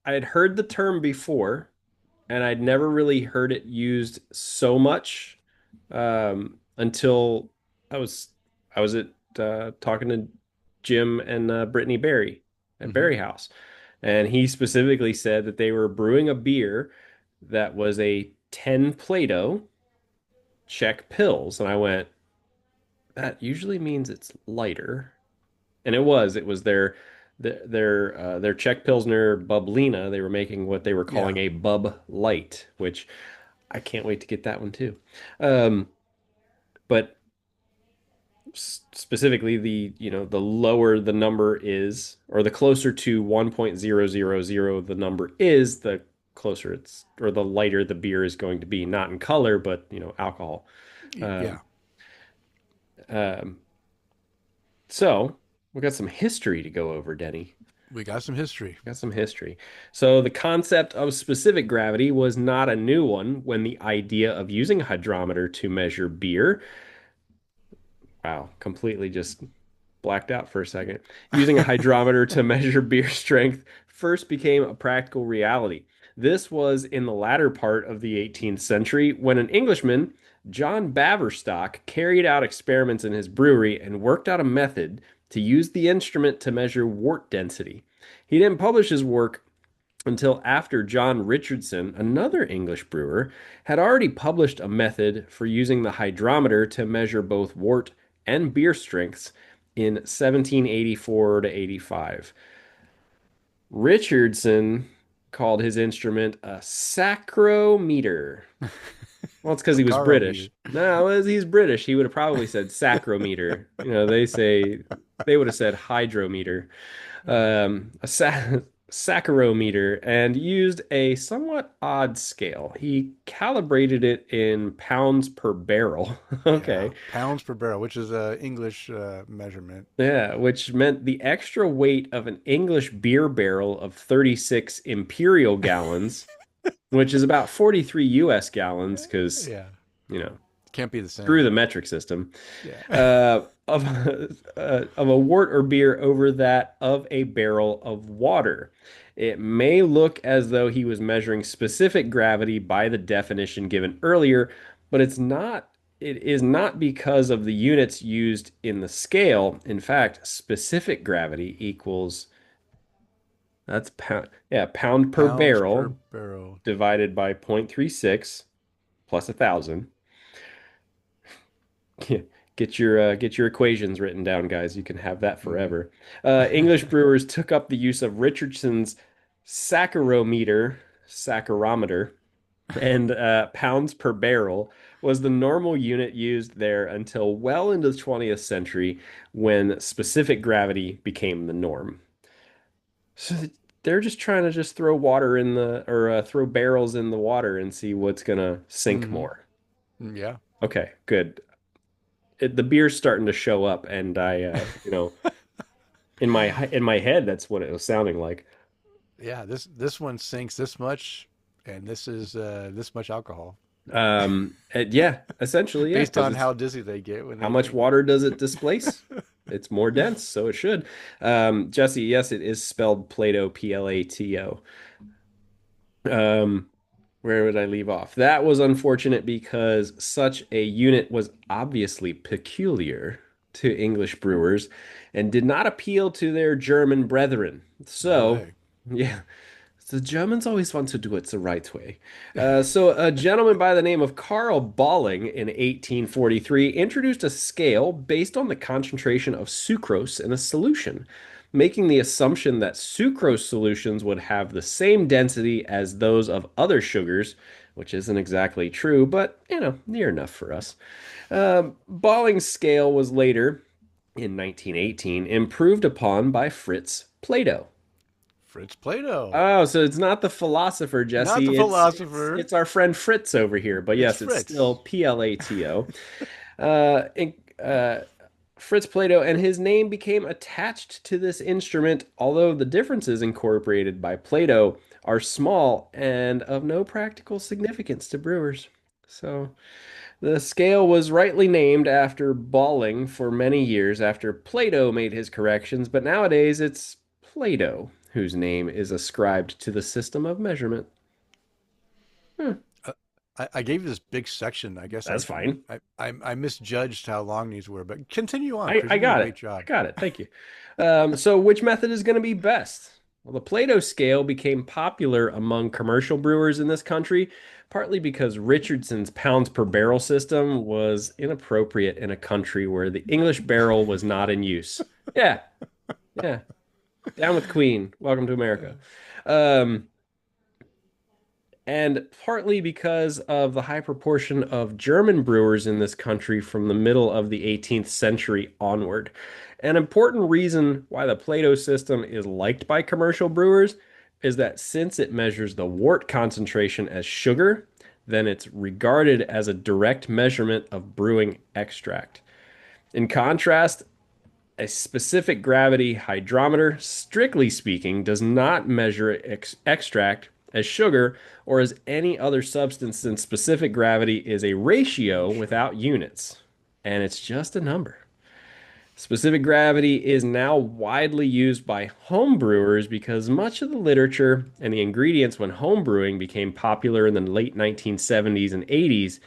Speaker 2: I had heard the term before, and I'd never really heard it used so much until I was I was at talking to Jim and Brittany Berry at
Speaker 1: Hmm.
Speaker 2: Berry House. And he specifically said that they were brewing a beer that was a 10 Plato Czech Pils. And I went, that usually means it's lighter. And it was their Czech Pilsner Bublina. They were making what they were calling
Speaker 1: Yeah.
Speaker 2: a Bub Light, which I can't wait to get that one too. Um, but specifically the lower the number is, or the closer to 1.000 the number is, the closer it's, or the lighter the beer is going to be, not in color, but alcohol.
Speaker 1: Yeah.
Speaker 2: Um, um, so we got some history to go over, Denny.
Speaker 1: We got some history.
Speaker 2: Got some history. So the concept of specific gravity was not a new one when the idea of using a hydrometer to measure beer. Wow, completely just blacked out for a second. Using a hydrometer to measure beer strength first became a practical reality. This was in the latter part of the 18th century when an Englishman, John Baverstock, carried out experiments in his brewery and worked out a method to use the instrument to measure wort density. He didn't publish his work until after John Richardson, another English brewer, had already published a method for using the hydrometer to measure both wort and beer strengths in 1784 to 85. Richardson called his instrument a sacrometer. Well, it's because
Speaker 1: So
Speaker 2: he was
Speaker 1: Caro meter.
Speaker 2: British. No, he's British. He would have probably said sacrometer. They would have said hydrometer. A saccharometer, and used a somewhat odd scale. He calibrated it in pounds per barrel.
Speaker 1: Yeah.
Speaker 2: Okay.
Speaker 1: Pounds per barrel, which is a English measurement.
Speaker 2: Yeah, which meant the extra weight of an English beer barrel of 36 Imperial gallons, which is about 43 US gallons, because,
Speaker 1: Yeah.
Speaker 2: you know,
Speaker 1: Can't be the
Speaker 2: screw
Speaker 1: same.
Speaker 2: the metric system.
Speaker 1: Yeah.
Speaker 2: Of a wort or beer over that of a barrel of water. It may look as though he was measuring specific gravity by the definition given earlier, but it's not. It is not because of the units used in the scale. In fact, specific gravity equals, that's pound, yeah, pound per
Speaker 1: Pounds per
Speaker 2: barrel
Speaker 1: barrel.
Speaker 2: divided by 0.36 plus 1,000. Yeah, get your equations written down, guys. You can have that
Speaker 1: Hmm.
Speaker 2: forever. English brewers took up the use of Richardson's saccharometer, and pounds per barrel was the normal unit used there until well into the 20th century when specific gravity became the norm. So they're just trying to just throw water in the, or throw barrels in the water and see what's gonna sink
Speaker 1: Hmm.
Speaker 2: more.
Speaker 1: Yeah.
Speaker 2: Okay, good. The beer's starting to show up, and in my head, that's what it was sounding like.
Speaker 1: Yeah. This one sinks this much, and this is this much alcohol,
Speaker 2: Yeah, essentially, yeah,
Speaker 1: based
Speaker 2: because
Speaker 1: on
Speaker 2: it's
Speaker 1: how dizzy they get when
Speaker 2: how
Speaker 1: they
Speaker 2: much
Speaker 1: drink it.
Speaker 2: water does it displace? It's more dense, so it should. Jesse, yes, it is spelled Plato, Plato. Um, where would I leave off? That was unfortunate because such a unit was obviously peculiar to English brewers and did not appeal to their German brethren.
Speaker 1: No
Speaker 2: So,
Speaker 1: way.
Speaker 2: yeah, the Germans always want to do it the right way. So, a gentleman by the name of Karl Balling in 1843 introduced a scale based on the concentration of sucrose in a solution, making the assumption that sucrose solutions would have the same density as those of other sugars, which isn't exactly true, but, near enough for us. Balling's scale was later, in 1918, improved upon by Fritz Plato.
Speaker 1: Fritz Plato,
Speaker 2: Oh, so it's not the philosopher,
Speaker 1: not the
Speaker 2: Jesse. It's
Speaker 1: philosopher.
Speaker 2: it's our friend Fritz over here. But
Speaker 1: It's
Speaker 2: yes, it's still
Speaker 1: Fritz.
Speaker 2: Plato. Uh, in- uh, Fritz Plato, and his name became attached to this instrument, although the differences incorporated by Plato are small and of no practical significance to brewers. So the scale was rightly named after Balling for many years after Plato made his corrections, but nowadays it's Plato whose name is ascribed to the system of measurement. Hmm.
Speaker 1: I gave you this big section. I guess
Speaker 2: That's fine.
Speaker 1: I misjudged how long these were, but continue on,
Speaker 2: I,
Speaker 1: Chris.
Speaker 2: I
Speaker 1: You're doing a
Speaker 2: got
Speaker 1: great
Speaker 2: it. I
Speaker 1: job.
Speaker 2: got it. Thank you. So which method is going to be best? Well, the Plato scale became popular among commercial brewers in this country, partly because Richardson's pounds per barrel system was inappropriate in a country where the English barrel was not in use. Yeah, yeah. Down with Queen. Welcome to America. Um, and partly because of the high proportion of German brewers in this country from the middle of the 18th century onward. An important reason why the Plato system is liked by commercial brewers is that since it measures the wort concentration as sugar, then it's regarded as a direct measurement of brewing extract. In contrast, a specific gravity hydrometer, strictly speaking, does not measure extract as sugar or as any other substance, since specific gravity is a ratio without units, and it's just a number. Specific gravity is now widely used by home brewers because much of the literature and the ingredients when home brewing became popular in the late 1970s and 80s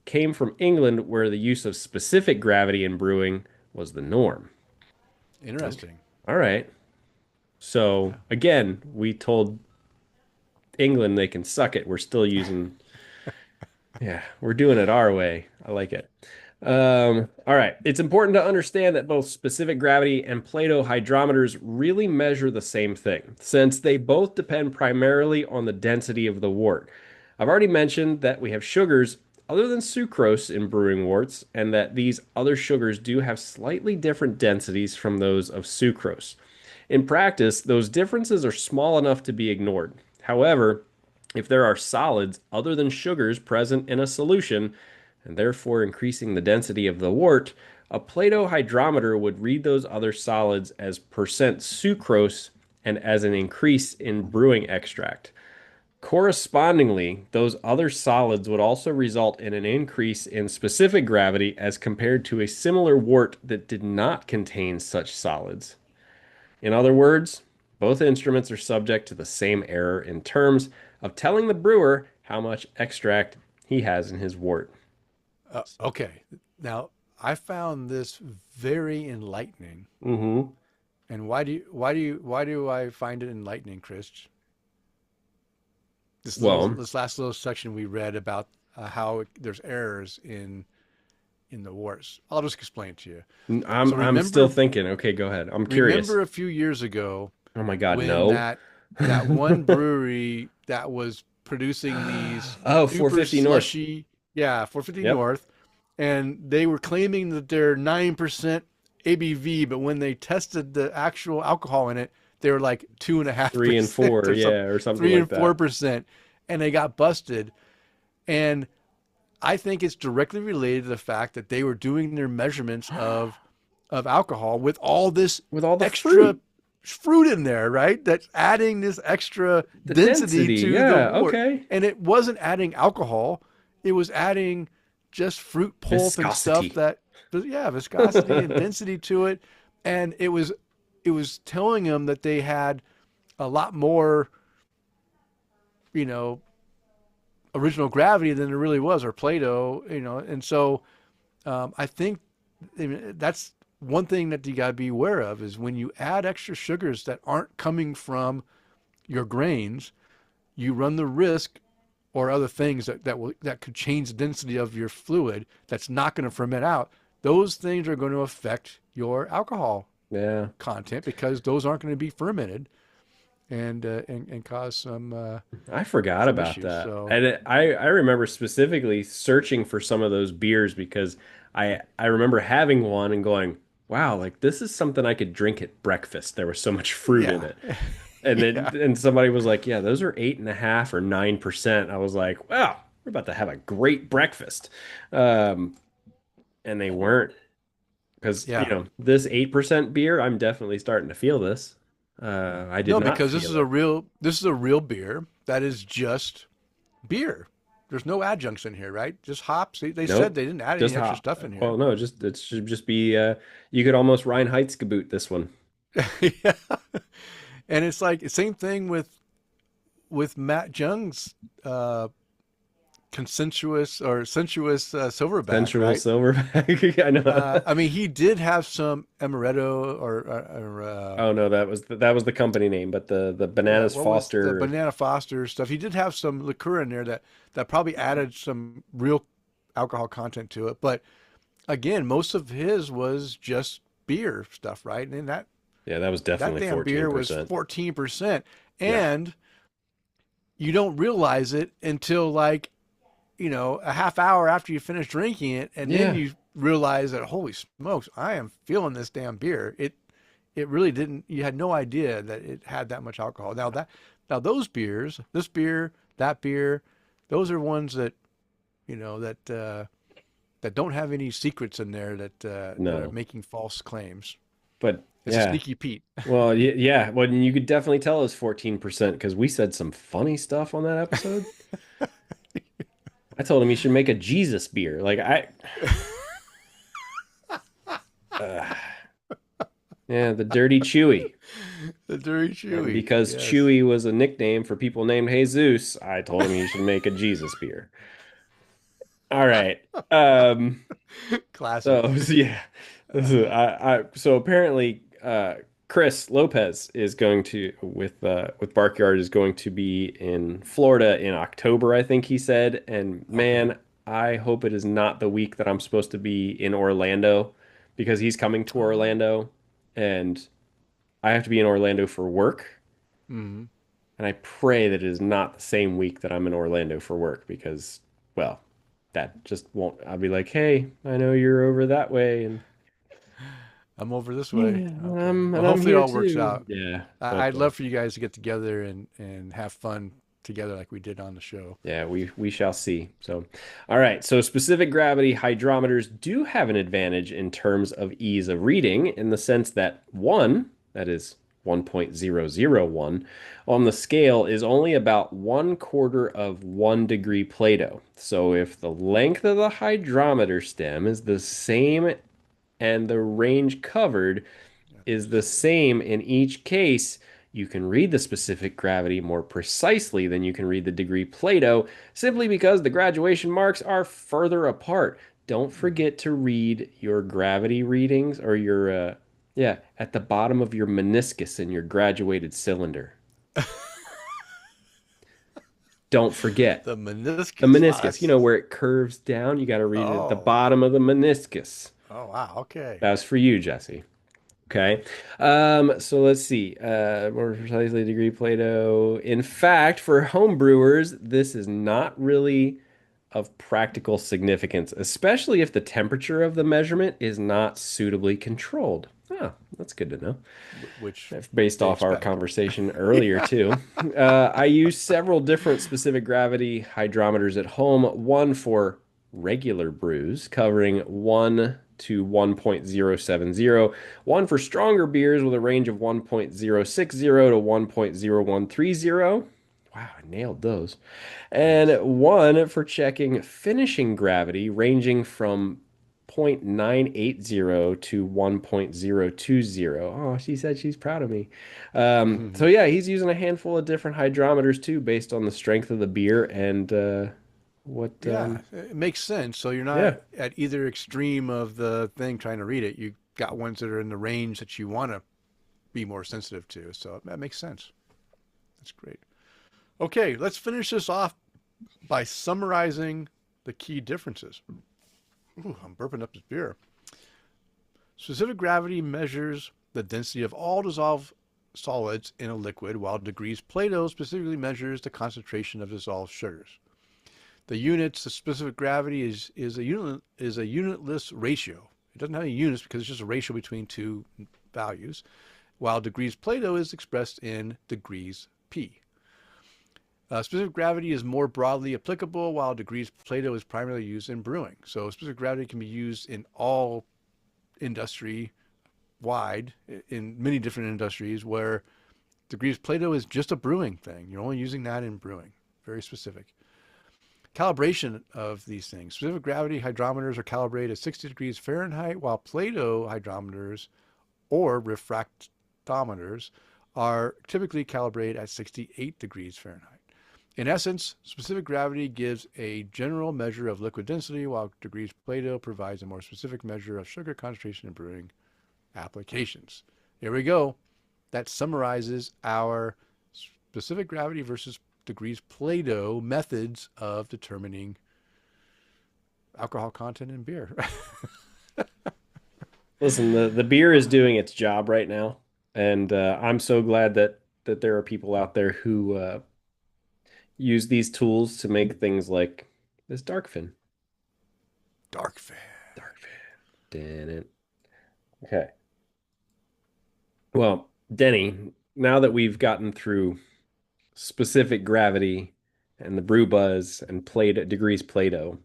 Speaker 2: came from England, where the use of specific gravity in brewing was the norm. Okay.
Speaker 1: Interesting.
Speaker 2: All right. So
Speaker 1: Yeah.
Speaker 2: again, we told England they can suck it. We're still using, yeah, we're doing it our way. I like it. All right. It's important to understand that both specific gravity and Plato hydrometers really measure the same thing, since they both depend primarily on the density of the wort. I've already mentioned that we have sugars other than sucrose in brewing worts, and that these other sugars do have slightly different densities from those of sucrose. In practice, those differences are small enough to be ignored. However, if there are solids other than sugars present in a solution, and therefore increasing the density of the wort, a Plato hydrometer would read those other solids as percent sucrose and as an increase in brewing extract. Correspondingly, those other solids would also result in an increase in specific gravity as compared to a similar wort that did not contain such solids. In other words, both instruments are subject to the same error in terms of telling the brewer how much extract he has in his wort.
Speaker 1: Okay. Now, I found this very enlightening.
Speaker 2: Mm-hmm.
Speaker 1: And why do I find it enlightening, Chris?
Speaker 2: Well,
Speaker 1: This last little section we read about how there's errors in the wars. I'll just explain it to you. So
Speaker 2: I'm still thinking. Okay, go ahead. I'm curious.
Speaker 1: remember a few years ago
Speaker 2: Oh my God,
Speaker 1: when
Speaker 2: no.
Speaker 1: that one brewery that was producing these
Speaker 2: Oh,
Speaker 1: super
Speaker 2: 450 North.
Speaker 1: slushy, yeah, 450
Speaker 2: Yep.
Speaker 1: North, and they were claiming that they're 9% ABV, but when they tested the actual alcohol in it, they were like two and a half
Speaker 2: 3 and 4,
Speaker 1: percent or
Speaker 2: yeah,
Speaker 1: something,
Speaker 2: or something
Speaker 1: three
Speaker 2: like
Speaker 1: and four
Speaker 2: that.
Speaker 1: percent, and they got busted. And I think it's directly related to the fact that they were doing their measurements of alcohol with all this
Speaker 2: With all the
Speaker 1: extra
Speaker 2: fruit,
Speaker 1: fruit in there, right? That's adding this extra
Speaker 2: the
Speaker 1: density
Speaker 2: density,
Speaker 1: to the
Speaker 2: yeah,
Speaker 1: wort.
Speaker 2: okay.
Speaker 1: And it wasn't adding alcohol, it was adding just fruit pulp and stuff
Speaker 2: Viscosity.
Speaker 1: that, yeah, viscosity and density to it. And it was telling them that they had a lot more, you know, original gravity than there really was, or Plato, you know. And so I think, I mean, that's one thing that you got to be aware of is when you add extra sugars that aren't coming from your grains, you run the risk, or other things that could change the density of your fluid that's not going to ferment out. Those things are going to affect your alcohol
Speaker 2: Yeah.
Speaker 1: content because those aren't going to be fermented and cause
Speaker 2: I forgot
Speaker 1: some
Speaker 2: about
Speaker 1: issues.
Speaker 2: that.
Speaker 1: So
Speaker 2: And I remember specifically searching for some of those beers because I remember having one and going, wow, like this is something I could drink at breakfast. There was so much fruit in
Speaker 1: yeah,
Speaker 2: it. And then
Speaker 1: yeah.
Speaker 2: and somebody was like, yeah, those are 8.5 or 9%. I was like, wow, we're about to have a great breakfast. Um, and they weren't because
Speaker 1: Yeah.
Speaker 2: this 8% beer, I'm definitely starting to feel this. I did
Speaker 1: No,
Speaker 2: not
Speaker 1: because
Speaker 2: feel it.
Speaker 1: this is a real beer that is just beer. There's no adjuncts in here, right? Just hops. They said
Speaker 2: Nope.
Speaker 1: they didn't add
Speaker 2: Just
Speaker 1: any extra
Speaker 2: hop.
Speaker 1: stuff in
Speaker 2: Well,
Speaker 1: here.
Speaker 2: no, just it should just be you could almost Reinheitsgebot this one.
Speaker 1: Yeah. And it's like same thing with Matt Jung's consensuous or sensuous silverback,
Speaker 2: Sensual
Speaker 1: right?
Speaker 2: silverback. I know.
Speaker 1: I mean, he did have some amaretto
Speaker 2: Oh no, that was the company name, but the
Speaker 1: yeah,
Speaker 2: Bananas
Speaker 1: what was the
Speaker 2: Foster.
Speaker 1: Banana Foster stuff? He did have some liqueur in there that probably added some real alcohol content to it. But again, most of his was just beer stuff, right? And
Speaker 2: Yeah, that was
Speaker 1: that
Speaker 2: definitely
Speaker 1: damn beer was
Speaker 2: 14%.
Speaker 1: 14%,
Speaker 2: Yeah.
Speaker 1: and you don't realize it until like a half hour after you finish drinking it, and then
Speaker 2: Yeah.
Speaker 1: you realize that holy smokes, I am feeling this damn beer. It really didn't. You had no idea that it had that much alcohol. Now those beers, this beer, that beer, those are ones that that don't have any secrets in there that are
Speaker 2: No.
Speaker 1: making false claims.
Speaker 2: But
Speaker 1: It's a
Speaker 2: yeah.
Speaker 1: sneaky Pete.
Speaker 2: Well, yeah. Well, you could definitely tell it was 14% because we said some funny stuff on that episode. I told him he should make a Jesus beer. Uh, yeah, the Dirty Chewy.
Speaker 1: The Dirty
Speaker 2: And
Speaker 1: Chewy.
Speaker 2: because
Speaker 1: Yes.
Speaker 2: Chewy was a nickname for people named Jesus, I told him he should make a Jesus beer. All right.
Speaker 1: Classic.
Speaker 2: So yeah. So apparently Kris Lopez is going to with Barkyard is going to be in Florida in October, I think he said. And
Speaker 1: Okay.
Speaker 2: man, I hope it is not the week that I'm supposed to be in Orlando because he's coming to
Speaker 1: Oh.
Speaker 2: Orlando and I have to be in Orlando for work.
Speaker 1: Hmm.
Speaker 2: And I pray that it is not the same week that I'm in Orlando for work because, well, that just won't. I'll be like, hey, I know you're over that way, and
Speaker 1: I'm over this
Speaker 2: yeah,
Speaker 1: way. Okay.
Speaker 2: and
Speaker 1: Well,
Speaker 2: I'm
Speaker 1: hopefully it
Speaker 2: here
Speaker 1: all works
Speaker 2: too.
Speaker 1: out.
Speaker 2: Yeah,
Speaker 1: I'd love for you guys to get together and have fun together like we did on the show.
Speaker 2: yeah, we shall see. So, all right. So specific gravity hydrometers do have an advantage in terms of ease of reading in the sense that one, that is 1.001, on the scale is only about 1/4 of 1 degree Plato. So if the length of the hydrometer stem is the same and the range covered
Speaker 1: Yeah,
Speaker 2: is the same in each case, you can read the specific gravity more precisely than you can read the degree Plato, simply because the graduation marks are further apart. Don't forget to read your gravity readings or yeah, at the bottom of your meniscus in your graduated cylinder. Don't forget
Speaker 1: the
Speaker 2: the
Speaker 1: meniscus. Wow,
Speaker 2: meniscus,
Speaker 1: that's
Speaker 2: where it curves down. You got to read it at the
Speaker 1: oh
Speaker 2: bottom of the meniscus.
Speaker 1: oh wow. Okay.
Speaker 2: That's for you, Jesse. Okay. So let's see. More precisely, degree Plato. In fact, for home brewers, this is not really of practical significance, especially if the temperature of the measurement is not suitably controlled. Ah, that's good to know.
Speaker 1: Which
Speaker 2: That's based
Speaker 1: they
Speaker 2: off our
Speaker 1: expect.
Speaker 2: conversation earlier,
Speaker 1: Yeah.
Speaker 2: too. I use several different specific gravity hydrometers at home, one for regular brews, covering 1 to 1.070, one for stronger beers with a range of 1.060 to 1.0130. Wow, I nailed those. And
Speaker 1: Nice.
Speaker 2: one for checking finishing gravity, ranging from 0.980 to 1.020. Oh, she said she's proud of me. So yeah, he's using a handful of different hydrometers too, based on the strength of the beer and what.
Speaker 1: Yeah, it makes sense. So you're not
Speaker 2: Yeah,
Speaker 1: at either extreme of the thing trying to read it. You got ones that are in the range that you want to be more sensitive to. So that makes sense. That's great. Okay, let's finish this off by summarizing the key differences. Ooh, I'm burping up this beer. Specific gravity measures the density of all dissolved solids in a liquid, while degrees Plato specifically measures the concentration of dissolved sugars. The specific gravity is a unitless ratio. It doesn't have any units because it's just a ratio between two values, while degrees Plato is expressed in degrees P. Specific gravity is more broadly applicable, while degrees Plato is primarily used in brewing. So specific gravity can be used in all industry wide in many different industries where degrees Plato is just a brewing thing. You're only using that in brewing. Very specific. Calibration of these things. Specific gravity hydrometers are calibrated at 60 degrees Fahrenheit, while Plato hydrometers or refractometers are typically calibrated at 68 degrees Fahrenheit. In essence, specific gravity gives a general measure of liquid density, while degrees Plato provides a more specific measure of sugar concentration in brewing applications. Here we go. That summarizes our specific gravity versus degrees Plato methods of determining alcohol content in beer.
Speaker 2: Listen, the beer is doing its job right now, and I'm so glad that there are people out there who use these tools to make things like this Darkfin.
Speaker 1: Dark fan.
Speaker 2: Darkfin. Did it. Okay. Well, Denny, now that we've gotten through specific gravity and the brew buzz and Plato degrees Plato,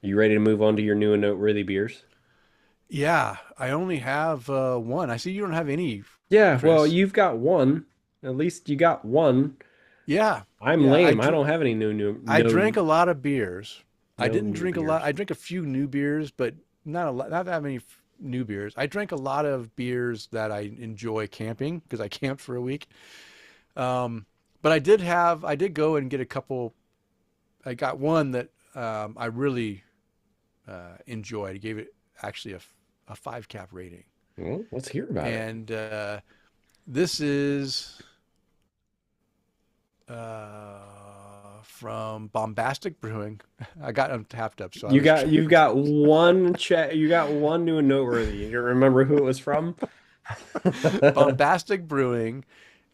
Speaker 2: are you ready to move on to your new and noteworthy beers?
Speaker 1: Yeah, I only have one. I see you don't have any,
Speaker 2: Yeah, well,
Speaker 1: Kris.
Speaker 2: you've got one. At least you got one.
Speaker 1: Yeah,
Speaker 2: I'm
Speaker 1: yeah.
Speaker 2: lame. I don't have any
Speaker 1: I drank a lot of beers. I
Speaker 2: no
Speaker 1: didn't
Speaker 2: new
Speaker 1: drink a lot.
Speaker 2: beers.
Speaker 1: I drank a few new beers, but not a lot, not that many new beers. I drank a lot of beers that I enjoy camping because I camped for a week. Um, but I did go and get a couple. I got one that I really enjoyed. I gave it actually a five cap rating.
Speaker 2: Well, let's hear about it.
Speaker 1: And this is uh, from Bombastic Brewing. I got them tapped up, so I was trying.
Speaker 2: You've got one check. You got one new and noteworthy. You don't remember who it was from?
Speaker 1: Bombastic Brewing,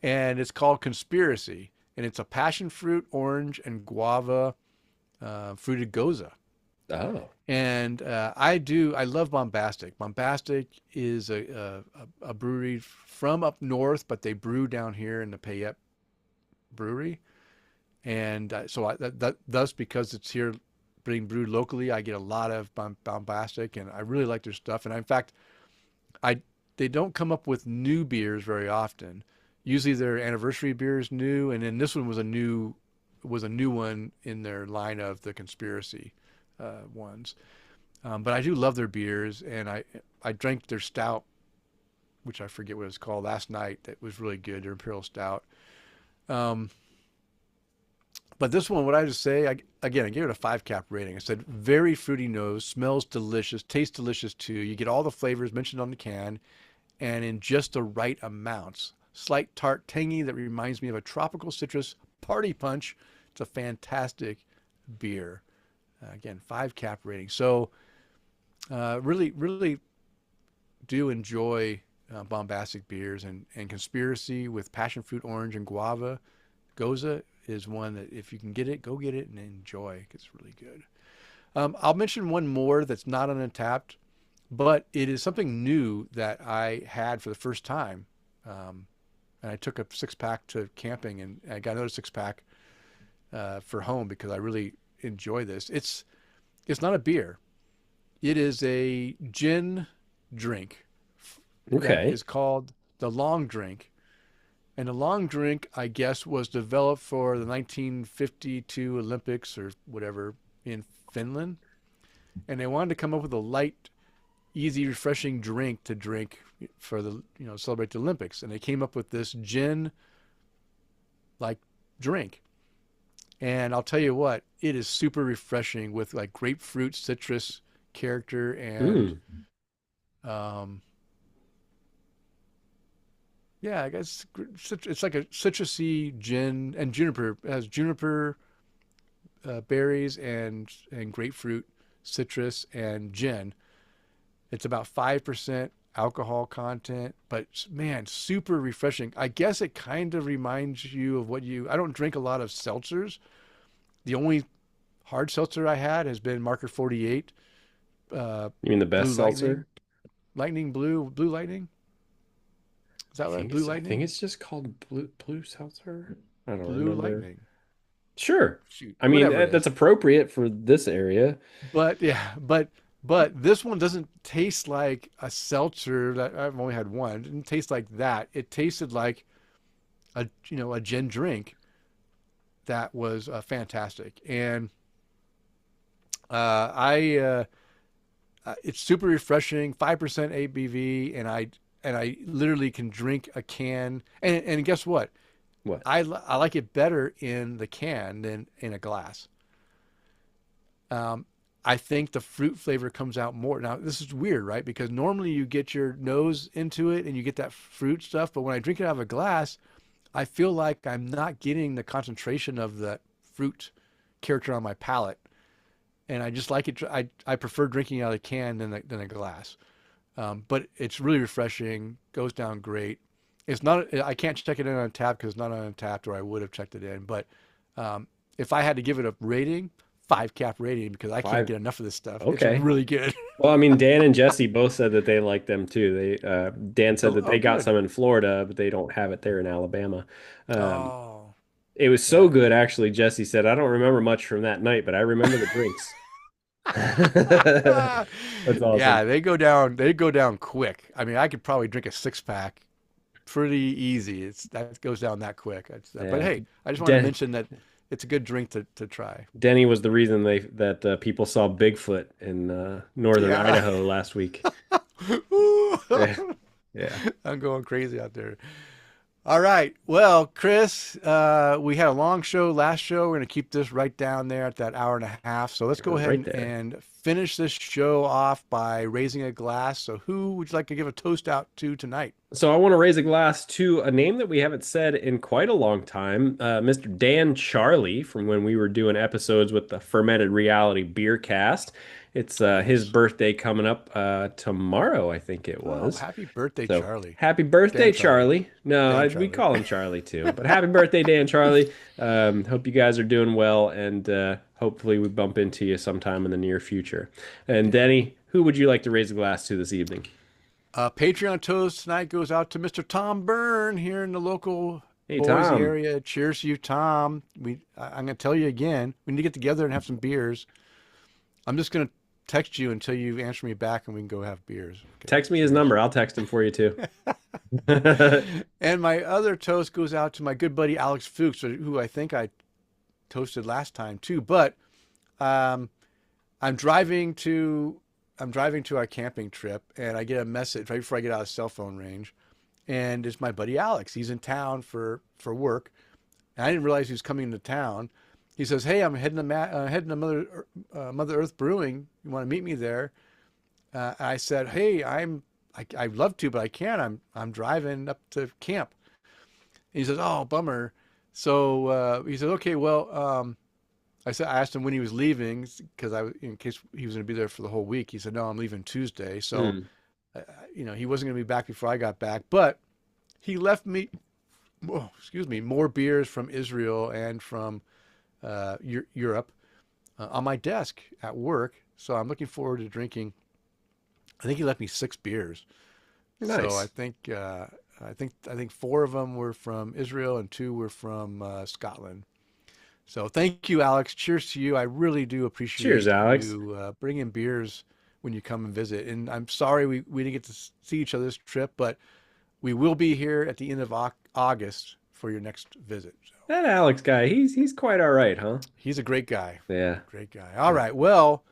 Speaker 1: and it's called Conspiracy, and it's a passion fruit, orange, and guava fruited Gose.
Speaker 2: Oh.
Speaker 1: And I love Bombastic. Bombastic is a brewery from up north, but they brew down here in the Payette Brewery. And thus, because it's here being brewed locally, I get a lot of Bombastic, and I really like their stuff. And in fact, I they don't come up with new beers very often. Usually their anniversary beer is new, and then this one was a new one in their line of the Conspiracy ones. But I do love their beers, and I drank their stout, which I forget what it's called, last night. That was really good. Their Imperial Stout. Um, but this one, what I just say, again, I gave it a five cap rating. I said very fruity nose, smells delicious, tastes delicious too. You get all the flavors mentioned on the can, and in just the right amounts. Slight tart, tangy that reminds me of a tropical citrus party punch. It's a fantastic beer. Again, five cap rating. So really, really do enjoy Bombastic beers, and Conspiracy with passion fruit, orange, and guava. Gose is one that if you can get it, go get it and enjoy. It's really good. I'll mention one more that's not untapped, but it is something new that I had for the first time. And I took a six pack to camping, and I got another six pack for home because I really enjoy this. It's not a beer. It is a gin drink that
Speaker 2: Okay.
Speaker 1: is called the long drink. And the long drink, I guess, was developed for the 1952 Olympics or whatever in Finland. And they wanted to come up with a light, easy, refreshing drink to drink for the, celebrate the Olympics. And they came up with this gin like drink. And I'll tell you what, it is super refreshing with like grapefruit, citrus character, and
Speaker 2: Mm.
Speaker 1: um, yeah, I guess it's like a citrusy gin, and juniper. It has juniper berries and grapefruit, citrus, and gin. It's about 5% alcohol content, but man, super refreshing. I guess it kind of reminds you of I don't drink a lot of seltzers. The only hard seltzer I had has been Marker 48,
Speaker 2: You mean the
Speaker 1: Blue
Speaker 2: best
Speaker 1: Lightning,
Speaker 2: seltzer?
Speaker 1: Blue Lightning. Is that right? Blue
Speaker 2: I think
Speaker 1: Lightning?
Speaker 2: it's just called blue seltzer. I don't
Speaker 1: Blue
Speaker 2: remember.
Speaker 1: Lightning.
Speaker 2: Sure.
Speaker 1: Shoot,
Speaker 2: I mean,
Speaker 1: whatever it
Speaker 2: that's
Speaker 1: is.
Speaker 2: appropriate for this area.
Speaker 1: But yeah, but this one doesn't taste like a seltzer that I've only had one. It didn't taste like that. It tasted like a gin drink that was fantastic. And I it's super refreshing, 5% ABV, and I literally can drink a can. And guess what?
Speaker 2: What?
Speaker 1: I like it better in the can than in a glass. Um, I think the fruit flavor comes out more. Now, this is weird, right? Because normally you get your nose into it and you get that fruit stuff, but when I drink it out of a glass, I feel like I'm not getting the concentration of the fruit character on my palate. And I just like it. I prefer drinking out of a can than a glass. But it's really refreshing, goes down great. It's not, I can't check it in on tap because it's not on tap, or I would have checked it in. But if I had to give it a rating, 5 cap rating, because I can't
Speaker 2: Five.
Speaker 1: get enough of this stuff. It's
Speaker 2: Okay.
Speaker 1: really good.
Speaker 2: Well, I mean, Dan and Jesse both said that they like them too. Dan said
Speaker 1: Oh,
Speaker 2: that
Speaker 1: oh,
Speaker 2: they got
Speaker 1: good.
Speaker 2: some in Florida, but they don't have it there in Alabama. Um,
Speaker 1: Oh,
Speaker 2: it was so
Speaker 1: yeah.
Speaker 2: good, actually. Jesse said, "I don't remember much from that night, but I remember the drinks." That's awesome.
Speaker 1: Yeah, they go down. They go down quick. I mean, I could probably drink a 6 pack pretty easy. That goes down that quick. But
Speaker 2: Yeah,
Speaker 1: hey, I just wanted to
Speaker 2: Den
Speaker 1: mention that it's a good drink to try.
Speaker 2: Denny was the reason that people saw Bigfoot in northern
Speaker 1: Yeah.
Speaker 2: Idaho last week. Yeah, yeah.
Speaker 1: I'm going crazy out there. All right. Well, Kris, we had a long show last show. We're going to keep this right down there at that hour and a half. So let's go ahead
Speaker 2: Right
Speaker 1: and,
Speaker 2: there.
Speaker 1: and finish this show off by raising a glass. So who would you like to give a toast out to tonight?
Speaker 2: So I want to raise a glass to a name that we haven't said in quite a long time, Mr. Dan Charlie, from when we were doing episodes with the Fermented Reality Beer Cast. It's his
Speaker 1: Nice.
Speaker 2: birthday coming up tomorrow, I think it
Speaker 1: Oh,
Speaker 2: was.
Speaker 1: happy birthday,
Speaker 2: So
Speaker 1: Charlie.
Speaker 2: happy birthday,
Speaker 1: Dan Charlie.
Speaker 2: Charlie. No,
Speaker 1: Dan
Speaker 2: we
Speaker 1: Charlie.
Speaker 2: call him Charlie too, but happy birthday, Dan Charlie. Hope you guys are doing well, and hopefully we bump into you sometime in the near future. And
Speaker 1: Yeah.
Speaker 2: Denny, who would you like to raise a glass to this evening?
Speaker 1: Patreon toast tonight goes out to Mr. Tom Byrne here in the local
Speaker 2: Hey,
Speaker 1: Boise
Speaker 2: Tom.
Speaker 1: area. Cheers to you, Tom. I'm going to tell you again, we need to get together and have some beers. I'm just going to text you until you answer me back and we can go have beers. Okay.
Speaker 2: Text me his
Speaker 1: Cheers.
Speaker 2: number. I'll text him for you too.
Speaker 1: And my other toast goes out to my good buddy Alex Fuchs, who I think I toasted last time too. But um, I'm driving to I'm driving to our camping trip, and I get a message right before I get out of cell phone range, and it's my buddy Alex. He's in town for work, and I didn't realize he was coming into town. He says, "Hey, I'm heading to Mother Earth Brewing. You want to meet me there?" I said, "Hey, I'd love to, but I can't. I'm driving up to camp." And he says, "Oh, bummer." So he said, "Okay, well." I asked him when he was leaving because in case he was going to be there for the whole week. He said, "No, I'm leaving Tuesday." So,
Speaker 2: Hmm.
Speaker 1: he wasn't going to be back before I got back, but he left me, oh, excuse me, more beers from Israel and from Europe on my desk at work. So I'm looking forward to drinking. I think he left me 6 beers. So
Speaker 2: Nice.
Speaker 1: I think 4 of them were from Israel and 2 were from Scotland. So thank you, Alex. Cheers to you. I really do
Speaker 2: Cheers,
Speaker 1: appreciate
Speaker 2: Alex.
Speaker 1: you bringing beers when you come and visit. And I'm sorry we didn't get to see each other this trip, but we will be here at the end of August for your next visit. So
Speaker 2: That Alex guy, he's quite all right, huh?
Speaker 1: he's a great guy.
Speaker 2: Yeah.
Speaker 1: Great guy. All right. Well,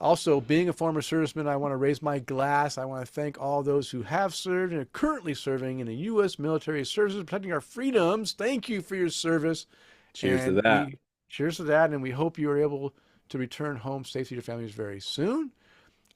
Speaker 1: also being a former serviceman, I want to raise my glass. I want to thank all those who have served and are currently serving in the U.S. military services, protecting our freedoms. Thank you for your service.
Speaker 2: Cheers to
Speaker 1: And
Speaker 2: that.
Speaker 1: we cheers to that. And we hope you are able to return home safely to your families very soon.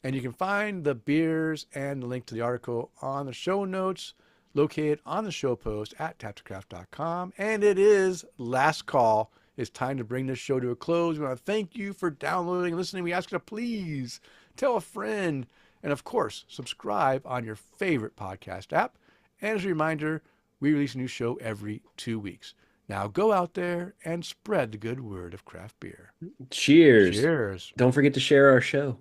Speaker 1: And you can find the beers and the link to the article on the show notes located on the show post at taptocraft.com. And it is last call. It's time to bring this show to a close. We want to thank you for downloading and listening. We ask you to please tell a friend. And of course, subscribe on your favorite podcast app. And as a reminder, we release a new show every 2 weeks. Now go out there and spread the good word of craft beer.
Speaker 2: Cheers.
Speaker 1: Cheers.
Speaker 2: Don't forget to share our show.